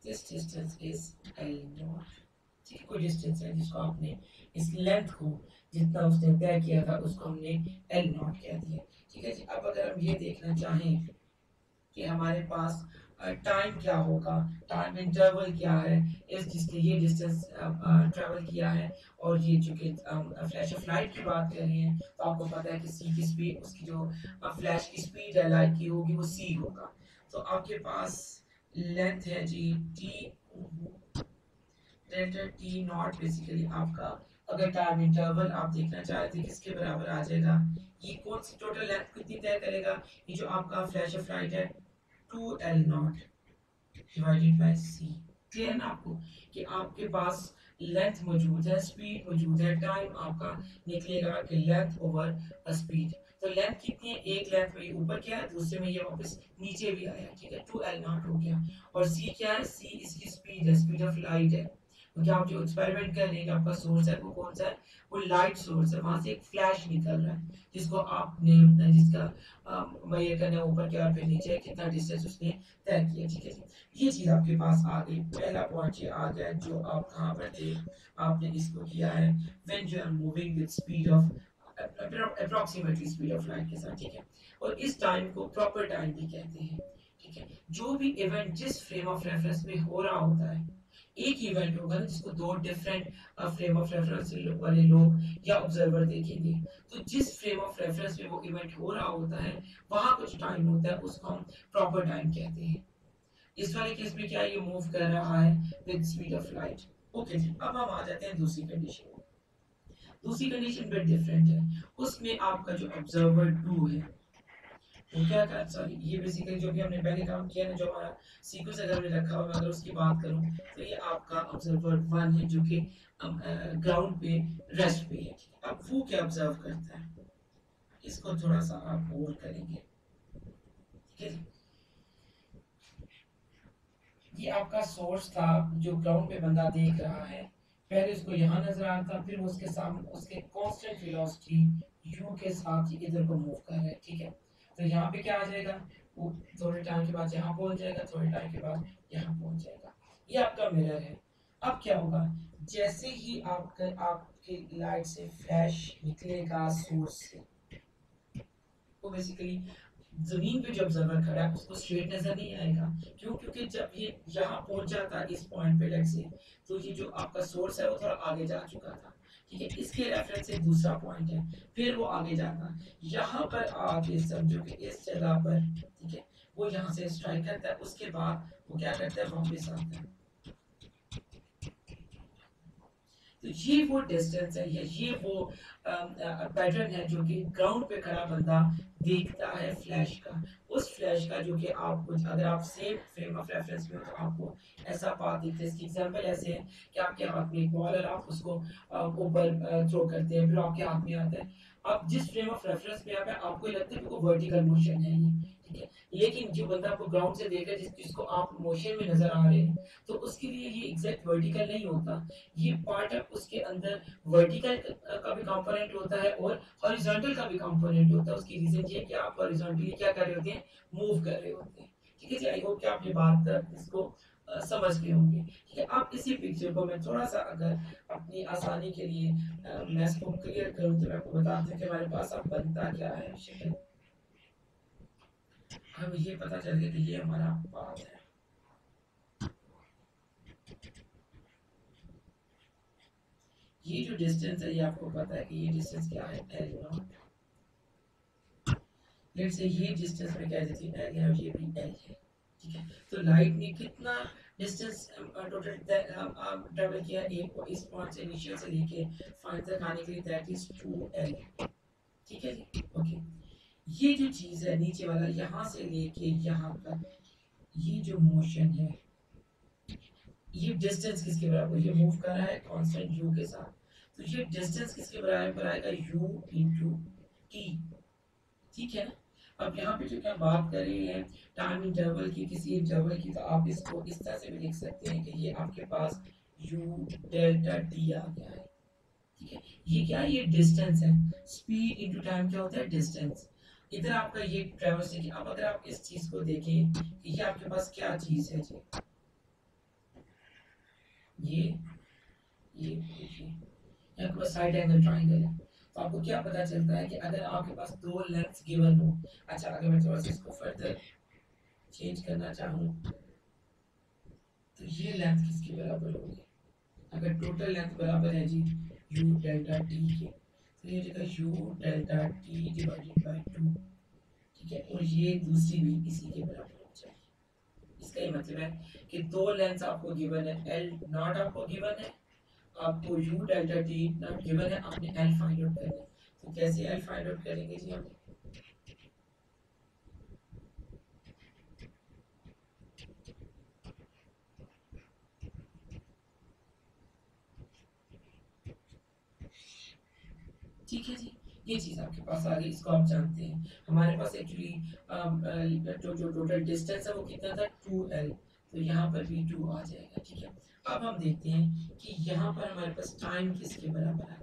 this distance is L naught. ठीक है, कोई डिस्टेंस है जिसको आपने इस लेंथ को जितना उसने तय किया था उसको हमने एल नॉट कह दिया। ठीक है जी। अब अगर हम ये देखना चाहें कि हमारे पास टाइम क्या होगा, टाइम इंटरवल क्या है इस जिसने ये डिस्टेंस ट्रेवल किया है और ये चूंकि फ्लैश ऑफ लाइट की बात कर रहे हैं तो आपको पता है कि सी की स्पीड, उसकी जो फ्लैश की स्पीड है लाइट की होगी वो सी होगा। तो आपके पास लेंथ है G T, delta t not basically आपका अगर टाइम इंटरवल आप देखना चाहते हैं किसके बराबर आ जाएगा, ये कौन सी टोटल लेंथ कितनी तय करेगा, ये जो आपका फ्लैश ऑफ लाइट है 2L0 divided by C. Clear ना आपको कि आपके पास लेंथ मौजूद है, स्पीड मौजूद है, टाइम आपका निकलेगा कि लेंथ ओवर स्पीड। तो लेंथ कितनी है, एक लेंथ में ऊपर क्या है, दूसरे में ये वापस नीचे भी आया। ठीक है, 2L0 हो गया। और सी क्या है, सी इसकी स्पीड है, स्पीड ऑफ लाइट है। क्योंकि आप जो एक्सपेरिमेंट कर रहे हैं आपका सोर्स है वो कौन सा है, वो लाइट सोर्स है, वहां से एक फ्लैश निकल रहा है जिसको आपने जिसका मेजर करना है ऊपर क्या और फिर नीचे कितना डिस्टेंस उसने तय किया। ठीक है जी, ये चीज आपके पास आ गई, पहला पॉइंट ये आ गया जो आप कहाँ पर थे, आपने इसको किया है when you are moving with speed of approximately speed of light के साथ। ठीक है, और इस टाइम को प्रॉपर टाइम भी कहते हैं। ठीक है, जो भी इवेंट जिस फ्रेम ऑफ रेफरेंस में हो रहा होता है, एक ही इवेंट होगा ना जिसको दो डिफरेंट फ्रेम ऑफ रेफरेंस वाले लोग या ऑब्जर्वर देखेंगे, तो जिस फ्रेम ऑफ रेफरेंस में वो इवेंट हो रहा होता है वहां कुछ टाइम होता है उसको हम प्रॉपर टाइम कहते हैं। इस वाले केस में क्या ये मूव कर रहा है with speed of light. Okay जी, अब हम आ जाते हैं दूसरी कंडीशन। दूसरी कंडीशन बिट डिफरेंट है, उसमें आपका जो ऑब्जर्वर 2 है वो क्या कर, सॉरी ये बेसिकली जो भी हमने पहले काम किया ना, जो हमारा सीक्वेंस अगर हमने रखा हुआ, मैं अगर उसकी बात करूं तो ये आपका ऑब्जर्वर 1 है जो कि ग्राउंड पे रेस्ट पे है। अब वो क्या ऑब्जर्व करता है, इसको थोड़ा सा आप और करेंगे। ठीक है, ये आपका सोर्स था जो ग्राउंड पे बंदा देख रहा है, पहले उसको यहाँ नजर आ रहा था, फिर वो उसके सामने उसके कांस्टेंट वेलोसिटी u के साथ ही इधर को मूव कर रहा है। ठीक है, तो यहाँ पे क्या आ जाएगा, वो थोड़े टाइम के बाद यहाँ पहुंच जाएगा, थोड़े टाइम के बाद यहाँ पहुंच जाएगा। ये आपका मिरर है। अब क्या होगा, जैसे ही आपके लाइट से फ्लैश निकलेगा सोर्स से, वो बेसिकली जमीन पे जो ऑब्जर्वर खड़ा है उसको स्ट्रेट नजर नहीं आएगा। क्यों, क्योंकि जब ये यहाँ पहुंच जाता है इस पॉइंट पे लेट से, तो ये जो आपका सोर्स है वो थोड़ा आगे जा चुका था। ठीक है, इसके रेफरेंस से दूसरा पॉइंट है, फिर वो आगे जाता है, यहाँ पर आके समझो कि इस जगह पर, ठीक है, वो यहाँ से स्ट्राइक करता है, उसके बाद वो क्या करता है, वापस आता है। तो ये वो डिस्टेंस है या ये वो पैटर्न है जो कि ग्राउंड पे खड़ा बंदा देखता है फ्लैश का। उस फ्लैश का जो कि आप कुछ अगर आप सेम फ्रेम ऑफ रेफरेंस में हो तो आपको ऐसा पाथ दिखता है। इसकी एग्जांपल ऐसे है कि आपके हाथ में एक बॉल है, आप उसको ऊपर थ्रो करते हैं, फिर आपके हाथ में आता है, आप जिस फ्रेम ऑफ रेफरेंस में आप है आपको लगता है कि वो वर्टिकल मोशन है ये। ठीक है। लेकिन जो बंदा आपको ग्राउंड से देख रहा है, जिसको आप मोशन में नजर आ रहे हैं, तो उसके लिए ये एग्जैक्ट वर्टिकल नहीं होता। ये पार्ट है, उसके अंदर वर्टिकल का भी कंपोनेंट होता है और हॉरिजॉन्टल का भी कंपोनेंट होता है। उसकी रीजन ये है कि आप हॉरिजॉन्टली क्या कर रहे होते हैं, मूव कर रहे होते हैं। ठीक है जी, आई होप कि आप ये बात इसको समझ गए होंगे। ठीक है, आप इसी पिक्चर को मैं थोड़ा सा अगर अपनी आसानी के लिए मैं इसको क्लियर करूँ, तो मैं आपको बताता हूँ कि हमारे पास अब बनता क्या है शक्ल। हमें ये पता चल गया कि ये हमारा पाथ है। ये जो डिस्टेंस है, ये आपको पता है कि ये डिस्टेंस क्या है, एल नॉट। लेट्स से ये डिस्टेंस में कह देती है एल है और ये भी एल है। ठीक है, तो लाइट ने कितना डिस्टेंस टोटल ट्रेवल किया, एक इस पॉइंट से इनिशियल से लेके फाइनल तक आने के लिए, दैट इज 2l। ठीक है जी, ओके। ये जो चीज है नीचे वाला, यहाँ से लेके यहाँ तक, ये जो मोशन है, ये डिस्टेंस किसके बराबर, ये मूव कर रहा है कांस्टेंट u के साथ, तो ये डिस्टेंस किसके बराबर आएगा, u इंटू टी। ठीक है ना। अब यहाँ पे जो क्या बात कर रहे हैं टाइम इंटरवल की, किसी इंटरवल की, तो आप इसको इस तरह से भी लिख सकते हैं कि ये आपके पास u डेल्टा टी आ गया है। ठीक है, ये क्या है, ये डिस्टेंस है। स्पीड इंटू टाइम क्या होता है, डिस्टेंस। इधर आपका ये ट्रैवर्स है। अब अगर आप इस चीज को देखें कि ये आपके पास क्या चीज है जी, ये देखिए, यहाँ पर साइड एंगल ट्राइंगल है। तो आपको क्या पता चलता है कि अगर आपके पास दो लेंथ्स गिवन हो, अच्छा अगर मैं थोड़ा सा इसको फर्दर चेंज करना चाहूँ, तो ये लेंथ किसके बराबर होगी, अगर टोटल लेंथ बराबर है जी u डेल्टा टी के, तो ये जगह u delta T divided by 2। ठीक है, और ये दूसरी भी इसी के बराबर हो जाएगी। इसका ये मतलब है कि दो लेंथ आपको गिवन है, एल नॉट आपको गिवन है, आपको u delta t not given है, आपने एल फाइंड आउट करना है। तो कैसे एल फाइंड आउट करेंगे जी हम, ठीक है जी। ये चीज आपके पास आ गई, इसको आप जानते हैं। हमारे पास एक्चुअली जो टोटल डिस्टेंस है वो कितना था, 2l, तो यहाँ पर भी 2 आ जाएगा। ठीक है, अब हम देखते हैं कि यहाँ पर हमारे पास टाइम किसके बराबर आता है,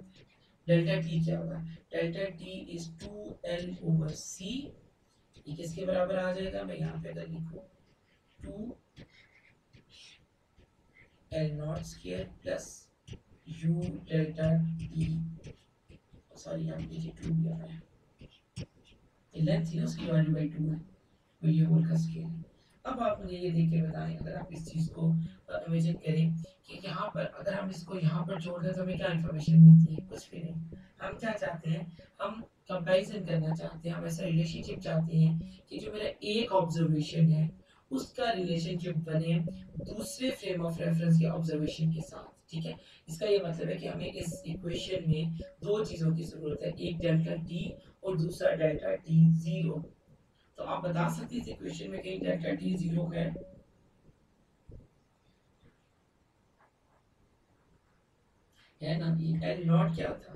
डेल्टा टी क्या होगा, delta t is 2l over c। ये किसके बराबर आ जाएगा, मैं यहाँ पे अगर लिखूँ 2l not square plus u delta T, sorry यहाँ पे 2 भी आ रहा है, ये लेंथ थी ना उसकी डिवाइडेड बाई 2 है, और ये होल का स्केल है। अब आप मुझे ये देख के बताएं, अगर आप इस चीज़ को इमेजिन करें कि यहाँ पर अगर हम इसको यहाँ पर जोड़ दें तो हमें क्या इन्फॉर्मेशन मिलती है, कुछ भी नहीं। हम क्या चाहते हैं, हम कंपैरिजन करना चाहते हैं, हम ऐसा रिलेशनशिप चाहते हैं कि जो मेरा एक ऑब्जर्वेशन है उसका रिलेशनशिप बने दूसरे फ्रेम ऑफ रेफरेंस के ऑब्जर्वेशन के साथ। ठीक है, इसका ये मतलब है कि हमें इस इक्वेशन में दो चीज़ों की ज़रूरत है, एक डेल्टा टी और दूसरा डेल्टा टी जीरो। तो आप बता सकते हैं इस इक्वेशन में कहीं डेल्टा टी जीरो है ना। ये एल नॉट क्या था,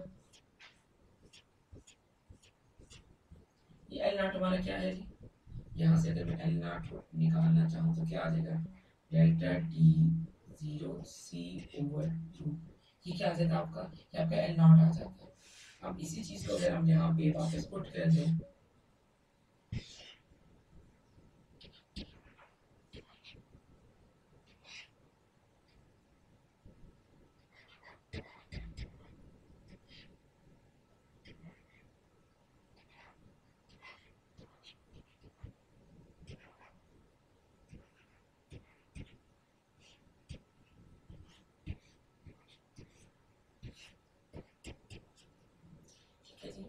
ये एल नॉट हमारा क्या है जी, यहाँ से अगर मैं एल नॉट को निकालना चाहूँ तो क्या आ जाएगा, डेल्टा टी जीरो सी ओवर 2। ये क्या आ जाता है आपका, ये आपका एल नॉट आ जाता है। अब इसी चीज़ को अगर हम यहाँ पे वापस पुट कर दें, ठीक है जी,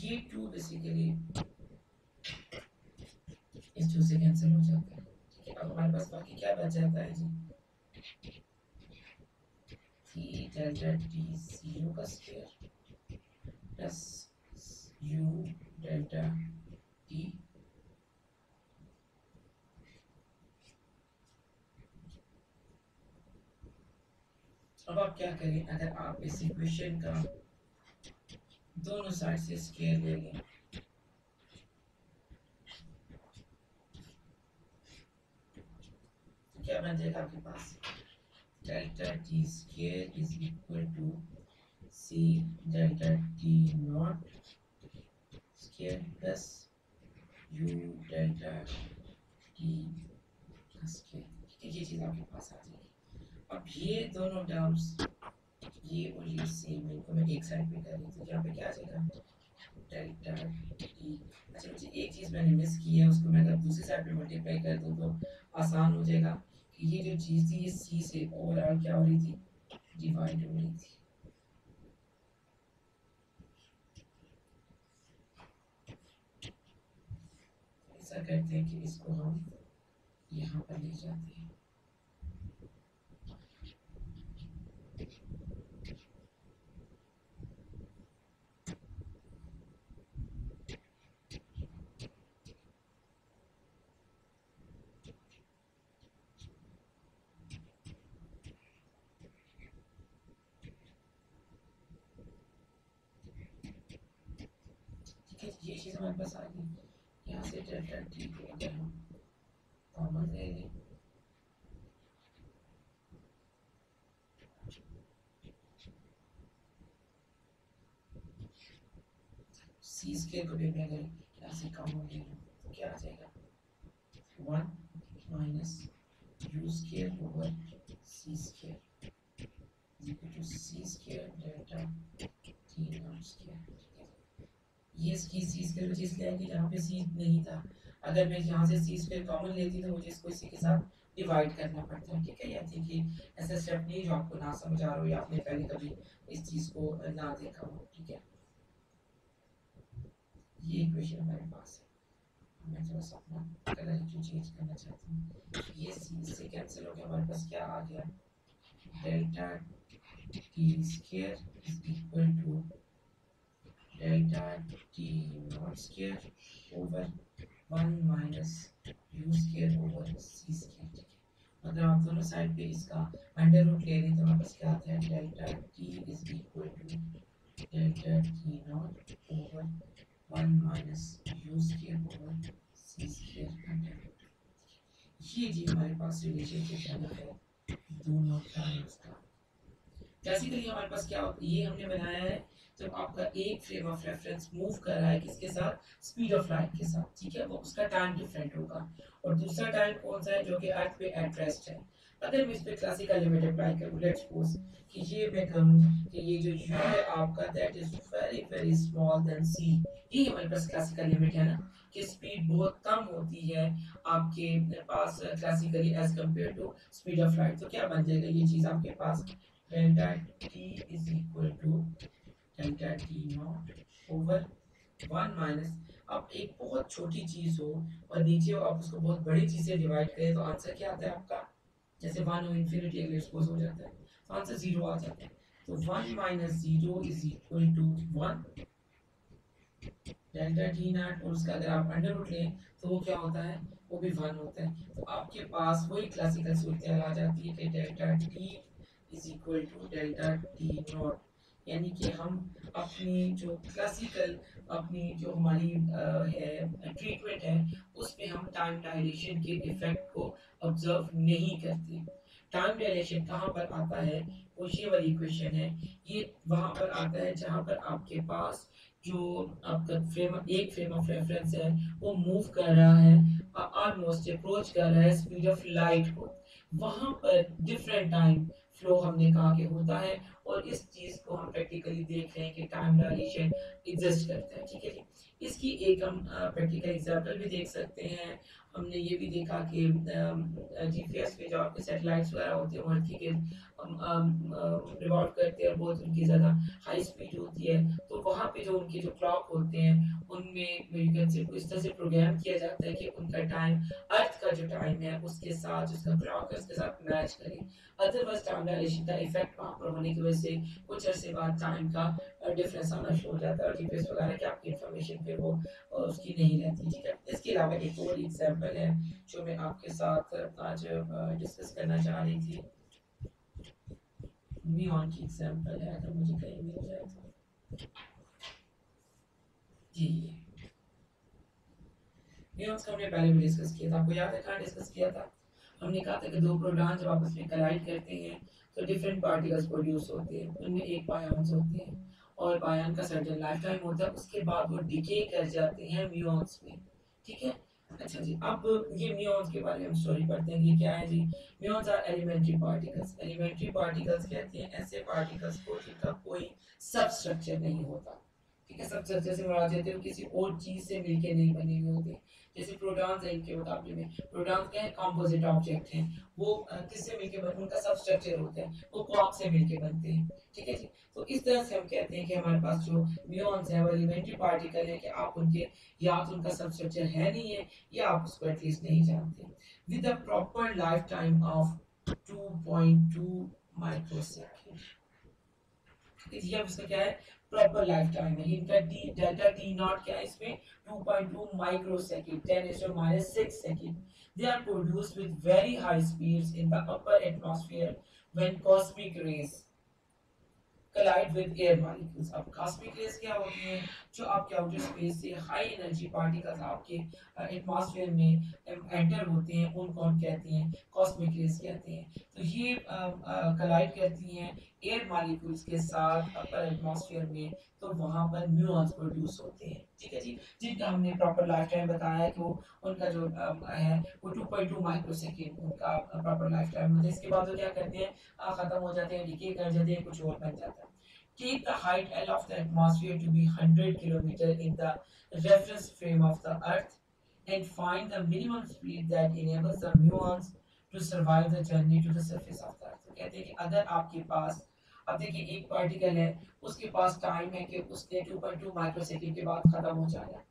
ये 2 बेसिकली इस 2 से कैंसिल हो जाता है। ठीक है, अब हमारे पास बाकी क्या बच जाता है जी, थी डेल्टा टी जीरो का square plus u delta T. अब आप क्या करें, अगर आप इस इक्वेशन का दोनों साइड से स्क्वायर ले लें, क्या बन जाएगा आपके पास, delta t square is equal to c delta t not square plus u delta t square. ये चीज़ आपके पास आ जाएगी। अब ये दोनों टर्म्स ये और ये सेम है, इनको मैं एक साइड पे कर रही हूँ, तो यहाँ पे क्या आ जाएगा डेल्टा टी। अच्छा मुझे एक चीज़ मैंने मिस की है, उसको मैं अगर दूसरी साइड पे मल्टीप्लाई कर दूँ तो आसान हो जाएगा कि ये जो चीज़ थी ये सी से ओवरऑल क्या हो रही थी, डिवाइड हो रही थी। ऐसा करते हैं कि इसको हम यहाँ पर ले जाते हैं। ये चीज़ हमारे पास आ गई। यहाँ से डेल्टा टी को अगर हम कॉमन ले लें, सी स्क्वायर को भी मैं अगर यहाँ से कॉमन ले लूँ तो क्या आ जाएगा, 1 minus u square over c square equal to c square delta t not square. ये इसकी सी स्क्वायर वजह इसलिए आएगी जहाँ पे सी नहीं था। अगर मैं यहाँ से सी स्क्वायर कॉमन लेती तो मुझे इसको इसी के साथ डिवाइड करना पड़ता है। ठीक है, या कि ऐसा स्टेप नहीं जो आपको ना समझ आ रहा हो या आपने पहले कभी इस चीज़ को ना देखा हो। ठीक है, ये इक्वेशन हमारे पास है। मैं थोड़ा सा अपना कलर क्यों चेंज करना चाहती हूँ। ये सी से कैंसिल हो गया, हमारे पास क्या आ गया, delta t square is equal to delta t not square over 1 minus u square over c square. अगर आप दोनों साइड पे इसका अंडर रूट ले लें तो हमारे पास क्या आता है, delta t is equal to delta t not over 1 minus u square over c square under root. ये जी हमारे पास रिलेशनशिप बना है दोनों टर्म्स का। बेसिकली हमारे पास क्या होता है, ये हमने बनाया है जब आपका एक फ्रेम ऑफ रेफरेंस मूव कर रहा है किसके साथ, स्पीड ऑफ लाइट के साथ। ठीक है, वो उसका टाइम डिफरेंट होगा। और दूसरा टाइम कौन सा है, जो कि अर्थ पे एट रेस्ट है। अगर मैं इस पे क्लासिकल लिमिट अप्लाई करूं, लेट्स सपोज कि ये मैं कहूं कि ये जो u है आपका that is very very small than c। ये हमारे पास क्लासिकल लिमिट है ना, कि स्पीड बहुत कम होती है आपके पास classically as compare to speed of light. तो क्या बन जाएगा ये चीज आपके पास, delta t is equal to delta t not over 1 minus, अब एक बहुत छोटी चीज हो और नीचे हो आप उसको बहुत बड़ी चीज से डिवाइड करें तो आंसर क्या आता है आपका, जैसे 1 और इन्फिनिटी अगर एक्सपोज हो जाता है तो आंसर 0 आ जाता है। तो 1 minus 0 is equal to 1 delta t not, और उसका अगर आप अंडर रूट लें तो वो क्या होता है, वो भी 1 होता है। तो आपके पास वही क्लासिकल सूरत आ जाती है कि delta t is equal to delta t not, यानी कि हम अपनी जो क्लासिकल अपनी जो हमारी है ट्रीटमेंट है उस पे हम टाइम डायलेशन के इफेक्ट को ऑब्जर्व नहीं करते। टाइम डायलेशन कहाँ पर आता है, वो ये वाली इक्वेशन है, ये वहाँ पर आता है जहाँ पर आपके पास जो आपका एक फ्रेम ऑफ रेफरेंस है वो मूव कर रहा है, ऑलमोस्ट अप्रोच कर रहा है स्पीड ऑफ लाइट को। वहाँ पर डिफरेंट टाइम फ्लो हमने कहा कि होता है, और इस चीज को हम प्रैक्टिकली देख रहे हैं कि टाइम डायलेशन एग्जिस्ट करता है। ठीक है जी, इसकी एक हम प्रैक्टिकल एग्जांपल भी देख सकते हैं। हमने ये भी देखा कि जीपीएस पे जो आपके सैटेलाइट्स वगैरह होते हैं वो अर्थ के रिवॉल्व करते हैं और बहुत उनकी ज़्यादा हाई स्पीड होती है, तो वहाँ पे जो उनके जो क्लॉक होते हैं उनमें यू कैन से इस तरह से प्रोग्राम किया जाता है कि उनका टाइम अर्थ का जो टाइम है उसके साथ उसका क्लॉक है उसके साथ मैच करे। अदरवाइज टाइम डायलेशन का इफेक्ट वहाँ पर होने की वजह से कुछ अर्से बाद टाइम का डिफरेंस आना शुरू हो जाता है और जीपीएस वगैरह की आपकी इन्फॉर्मेशन फिर वो उसकी नहीं रहती। ठीक है, इसके अलावा एक और एग्जाम्पल है जो मैं आपके साथ आज डिस्कस करना चाह रही थी। नियॉन की एग्जाम्पल है, अगर मुझे कहीं मिल जाए तो जी। नियॉन्स का हमने पहले भी डिस्कस किया था, आपको याद है कहाँ डिस्कस किया था, हमने कहा था कि दो प्रोटॉन जब आपस में कोलाइड करते हैं तो डिफरेंट पार्टिकल्स प्रोड्यूस होते हैं, उनमें एक पायॉन्स होते हैं और पायॉन का सर्टेन लाइफ टाइम होता है, उसके बाद वो डिके कर जाते हैं म्यूऑन्स में। ठीक है। अच्छा जी, अब ये म्यूऑन्स के बारे में हम स्टोरी पढ़ते हैं। ये क्या है जी? Muons are elementary particles. Elementary particles कहते हैं ऐसे पार्टिकल्स को जिनका कोई सबस्ट्रक्चर नहीं होता। ठीक है, सबस्ट्रक्चर से मुराद है वो किसी और चीज से मिलके नहीं बने हुए होते। जैसे प्रोटॉन्स हैं, इनके मुकाबले में प्रोटॉन्स क्या है? कंपोजिट ऑब्जेक्ट हैं। वो किससे मिलके बने? उनका सबस्ट्रक्चर होता है, वो क्वार्क से मिलके बनते हैं। ठीक है जी। तो इस तरह से हम कहते हैं कि हमारे पास जो म्यूऑन्स हैं वो एलिमेंट्री पार्टिकल है कि आप उनके या तो उनका सबस्ट्रक्चर है नहीं है या आप उसको एटलीस्ट नहीं जानते। With a proper life time of 2.2 microsecond. ये अब इसका क्या है? प्रॉपर लाइफ टाइम है। इनका टी डेल्टा टी नॉट क्या है इसमें? 2.2 microsecond, 10⁻⁶ second. They are produced with very high speeds in the upper atmosphere when cosmic rays collide with air molecules। अब cosmic rays क्या होती हैं? जो आपके आउटर स्पेस से हाई एनर्जी पार्टिकल्स आपके एटमॉस्फेयर में एंटर होते हैं, उनको हम कहते हैं कॉस्मिक रेज कहते हैं। तो ये कलाइड करती हैं एयर मॉलिक्यूल्स के साथ अपर एटमॉस्फेयर में, तो वहां पर म्यूऑन्स प्रोड्यूस होते हैं। ठीक है जी, जिनका हमने प्रॉपर लाइफ टाइम बताया है कि वो उनका जो है वो 2.2 माइक्रोसेकंड उनका प्रॉपर लाइफ टाइम होता है। इसके बाद वो क्या करते हैं? खत्म हो जाते हैं, डिके कर जाते हैं, कुछ और बन जाता है। Take the height L of the atmosphere to be 100 kilometer in the reference frame of the Earth and find the minimum speed that enables the muons to survive the journey to the surface of the Earth। तो कहते हैं कि अगर आपके पास, अब देखिए एक particle है, उसके पास टाइम है कि उसने 2.2 माइक्रोसेकंड के बाद खत्म हो जाना,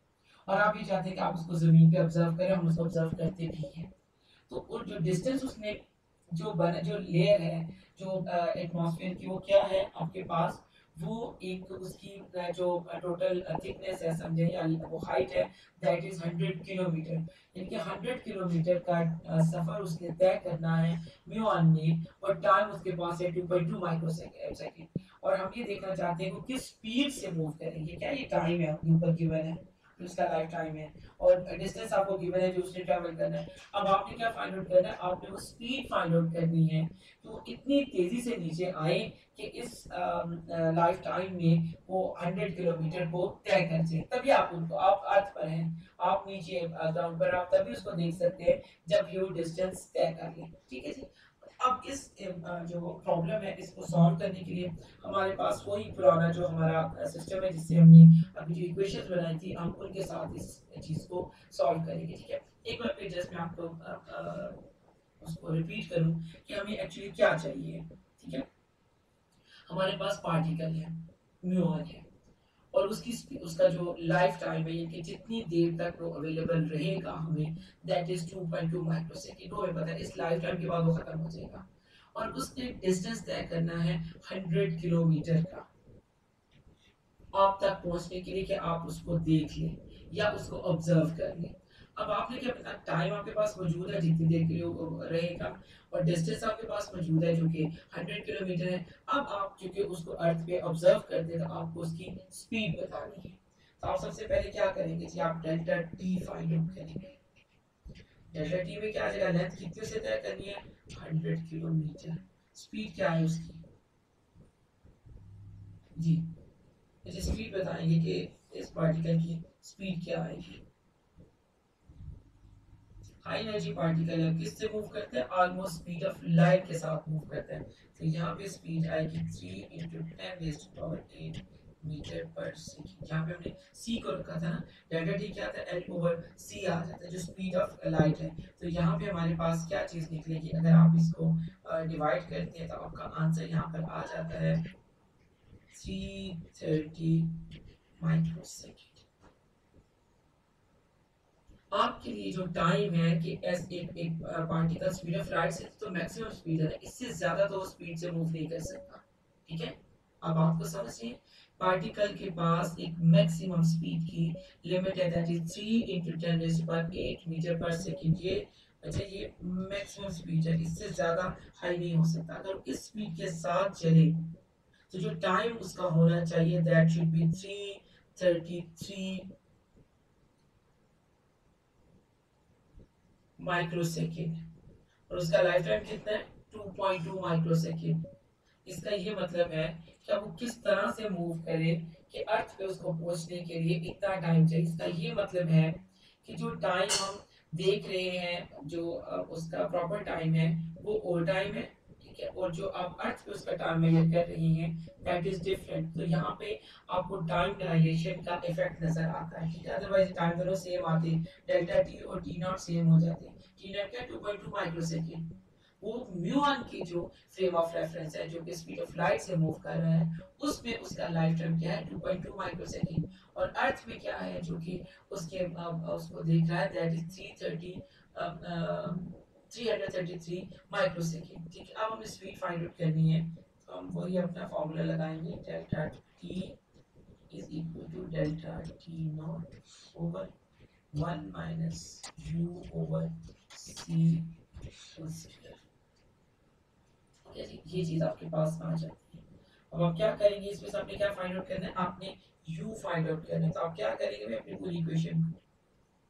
और आप ये चाहते हैं कि आप उसको जमीन पे ऑब्जर्व करें, हम उसको ऑब्जर्व करते भी हैं। तो और जो डिस्टेंस उसने जो बना, जो लेयर है जो एटमॉस्फेयर की, वो क्या है आपके पास? वो एक उसकी जो टोटल थिकनेस है समझे, या वो हाइट है, दैट इज 100 किलोमीटर। यानी कि 100 किलोमीटर का सफर उसने तय करना है म्यूऑन में, और टाइम उसके पास है 2.2 माइक्रोसेकंड। और हम ये देखना चाहते हैं कि किस स्पीड से मूव करेंगे। क्या ये टाइम है ऊपर गिवन है, उसका लाइफ टाइम है, और डिस्टेंस आपको गिवन है जो उसने ट्रैवल करना है। अब आपने क्या फाइंड आउट करना है? आपने वो स्पीड फाइंड आउट करनी है। तो इतनी तेजी से नीचे आए कि इस लाइफ टाइम में वो 100 किलोमीटर को तय कर जाए, तभी आप उनको, आप अर्थ पर हैं, आप नीचे ग्राउंड पर, आप तभी उसको देख सकते हैं जब ये डिस्टेंस तय कर ले। ठीक है जी। अब इस जो प्रॉब्लम है इसको सॉल्व करने के लिए हमारे पास वही पुराना जो हमारा सिस्टम है जिससे हमने अभी जो इक्वेशंस बनाई थी, हम उनके साथ इस चीज़ को सॉल्व करेंगे। ठीक है, एक बार फिर जस्ट मैं आपको उसको रिपीट करूं कि हमें एक्चुअली क्या चाहिए। ठीक है, हमारे पास पार्टिकल है, म्यूऑन है, और उसका जो लाइफ टाइम है, यानी कि जितनी देर तक वो अवेलेबल रहेगा हमें, दैट इज 2.2 माइक्रोसेकंड। वो हमें पता है इस लाइफ टाइम के बाद वो खत्म हो जाएगा, और उसने डिस्टेंस तय करना है 100 किलोमीटर का आप तक पहुंचने के लिए कि आप उसको देख लें या उसको ऑब्जर्व कर लें। अब आपने क्या पता, टाइम आपके पास मौजूद है जितनी देर के लिए वो रहेगा, और डिस्टेंस आपके पास मौजूद है जो कि 100 किलोमीटर है। अब आप चूंकि उसको अर्थ पे ऑब्जर्व करते हैं तो आपको उसकी स्पीड बतानी है। तो आप सबसे पहले क्या करेंगे जी? आप डेल्टा टी फाइंड आउट करेंगे। डेल्टा टी में क्या आ जाएगा? लेंथ कितने से तय करनी है? 100 किलोमीटर। स्पीड क्या है उसकी जी? मुझे स्पीड बताएंगे कि इस पार्टिकल की स्पीड क्या आएगी। हाई एनर्जी पार्टिकल है, किससे मूव करते हैं? ऑलमोस्ट स्पीड ऑफ लाइट के साथ मूव करते हैं। तो यहाँ पे स्पीड आएगी 3 × 10⁸ मीटर पर सेकंड। यहाँ पे हमने c को रखा था ना, डेल्टा टी क्या था? L/c आ जाता है जो स्पीड ऑफ लाइट है। तो यहाँ पे हमारे पास क्या चीज़ निकलेगी? अगर आप इसको डिवाइड करते हैं तो आपका आंसर यहाँ पर आ जाता है 330 माइक्रोसेकंड। आपके लिए जो टाइम है कि एस एक पार्टिकल स्पीड ऑफ लाइट से तो मैक्सिमम स्पीड है, इससे ज्यादा तो स्पीड से मूव नहीं कर सकता। ठीक है, अब आपको समझिए पार्टिकल के पास एक मैक्सिमम स्पीड की लिमिट है, दैट इज 3 × 10⁸ मीटर पर सेकंड। ये अच्छा, ये मैक्सिमम स्पीड है, इससे ज्यादा हाई नहीं हो सकता। अगर इस स्पीड के साथ चले तो जो टाइम उसका होना चाहिए दैट शुड बी 333 माइक्रोसेकंड। और उसका लाइफ टाइम कितना है 2.2 माइक्रोसेकेंड। इसका ये मतलब है कि अब वो किस तरह से मूव करे कि अर्थ पे उसको पहुंचने के लिए इतना टाइम चाहिए। इसका ये मतलब है कि जो टाइम हम देख रहे हैं, जो उसका प्रॉपर टाइम है वो ओल्ड टाइम है, ठीक है, और जो आप अर्थ पे उसका टाइम मेजर कर रही हैं दैट इज डिफरेंट। तो यहाँ पे आपको टाइम डायलेशन का इफेक्ट नजर आता है, ठीक है। अदरवाइज टाइम दोनों सेम आते, डेल्टा टी और टी नॉट सेम हो जाते। टी नॉट क्या 2.2 माइक्रोसेकेंड, वो म्यू वन की जो फ्रेम ऑफ रेफरेंस है जो कि स्पीड ऑफ लाइट से मूव कर रहा है, उसमें उसका लाइफ टाइम क्या है 2.2 माइक्रोसेकंड। और अर्थ में क्या है जो कि उसके उसको देख रहा है दैट इज 333 माइक्रोसेकंड, ठीक है। अब हमें स्पीड फाइंड आउट करनी है, तो हम वही अपना फॉर्मूला लगाएंगे, delta t is equal to delta t not over 1 minus u over c square. ये चीज आपके पास आ जाती है। अब आप क्या करेंगे, इसमें से आपने क्या फाइंड आउट करना है, आपने u फाइंड आउट करना है। तो आप क्या करेंगे भाई, अपनी पूरी इक्वेशन को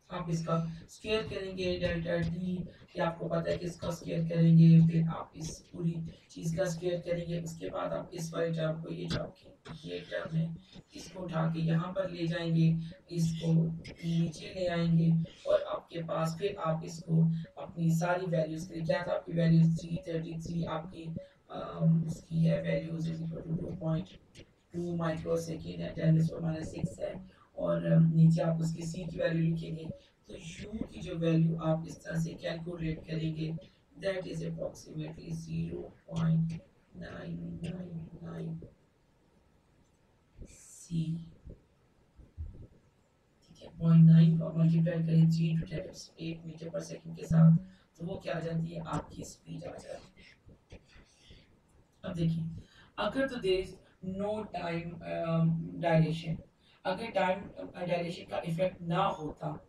आप इसका स्क्वायर करेंगे, डेल्टा टी, ये आपको पता है कि इसका स्क्वायर करेंगे, फिर आप इस पूरी चीज का स्क्वायर करेंगे, उसके बाद आप इस वाले टर्म को, ये जो आपकी ये टर्म है, इसको उठा के यहाँ पर ले जाएंगे, इसको नीचे ले आएंगे, और आपके पास फिर आप इसको अपनी सारी वैल्यूज के लिए, क्या था आपकी वैल्यूज 333, आपकी उसकी है values is equal to 2.2 microsecond है, 10⁻⁶ है, और नीचे आप उसकी सी की वैल्यू लिखेंगे। तो u की जो वैल्यू आप इस तरह से कैलकुलेट करेंगे दैट इज अप्रोक्सीमेटली 0.999 सी, ठीक है। 0.9 को मल्टीप्लाई करें 3 × 10⁸ मीटर पर सेकंड के साथ, तो वो क्या आ जाती है, आपकी स्पीड आ जाती है। अब देखिए, अगर तो there is no time dilation, अगर टाइम डायलेशन का इफेक्ट ना होता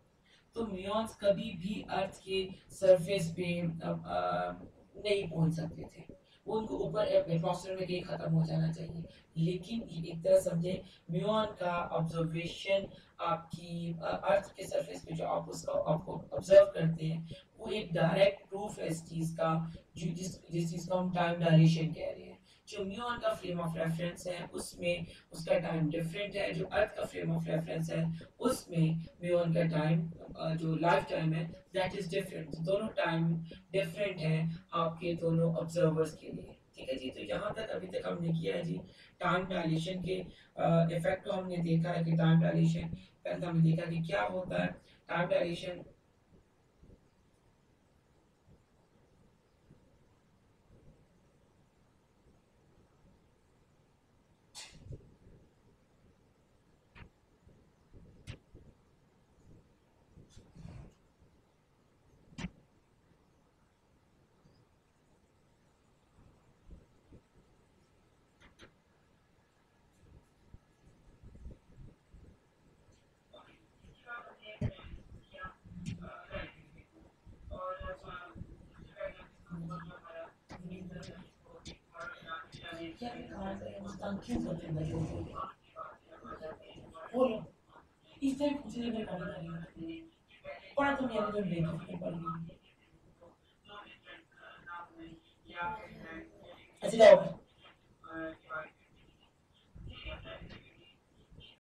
तो म्यून्स कभी भी अर्थ के सरफेस पे नहीं पहुंच सकते थे, वो उनको ऊपर एटमॉस्फेयर में कहीं खत्म हो जाना चाहिए। लेकिन ये एक तरह समझे म्यून का ऑब्जर्वेशन आपकी अर्थ के सरफेस पे जो आप उसका आपको ऑब्जर्व करते हैं, वो एक डायरेक्ट प्रूफ है इस चीज का, जो जिस चीज को हम टाइम डायलेशन कह रहे हैं। जो म्यून का फ्रेम ऑफ रेफरेंस है उसमें उसका टाइम डिफरेंट है, जो अर्थ का फ्रेम ऑफ रेफरेंस है उसमें म्यून का टाइम जो लाइफ टाइम है दैट इज डिफरेंट। दोनों टाइम डिफरेंट है आपके दोनों ऑब्जर्वर्स के लिए, ठीक है जी। तो यहाँ तक अभी तक हमने किया है जी टाइम डायलेशन के इफेक्ट को हमने देखा है कि टाइम डायलेशन, पहले हमने देखा कि क्या होता है टाइम डायलेशन। क्या कहा क्यों करते हैं बोलो, इस टाइम पूछने में कमी पढ़ा तो मैंने जो लेके पढ़ ली। अच्छा जाओ।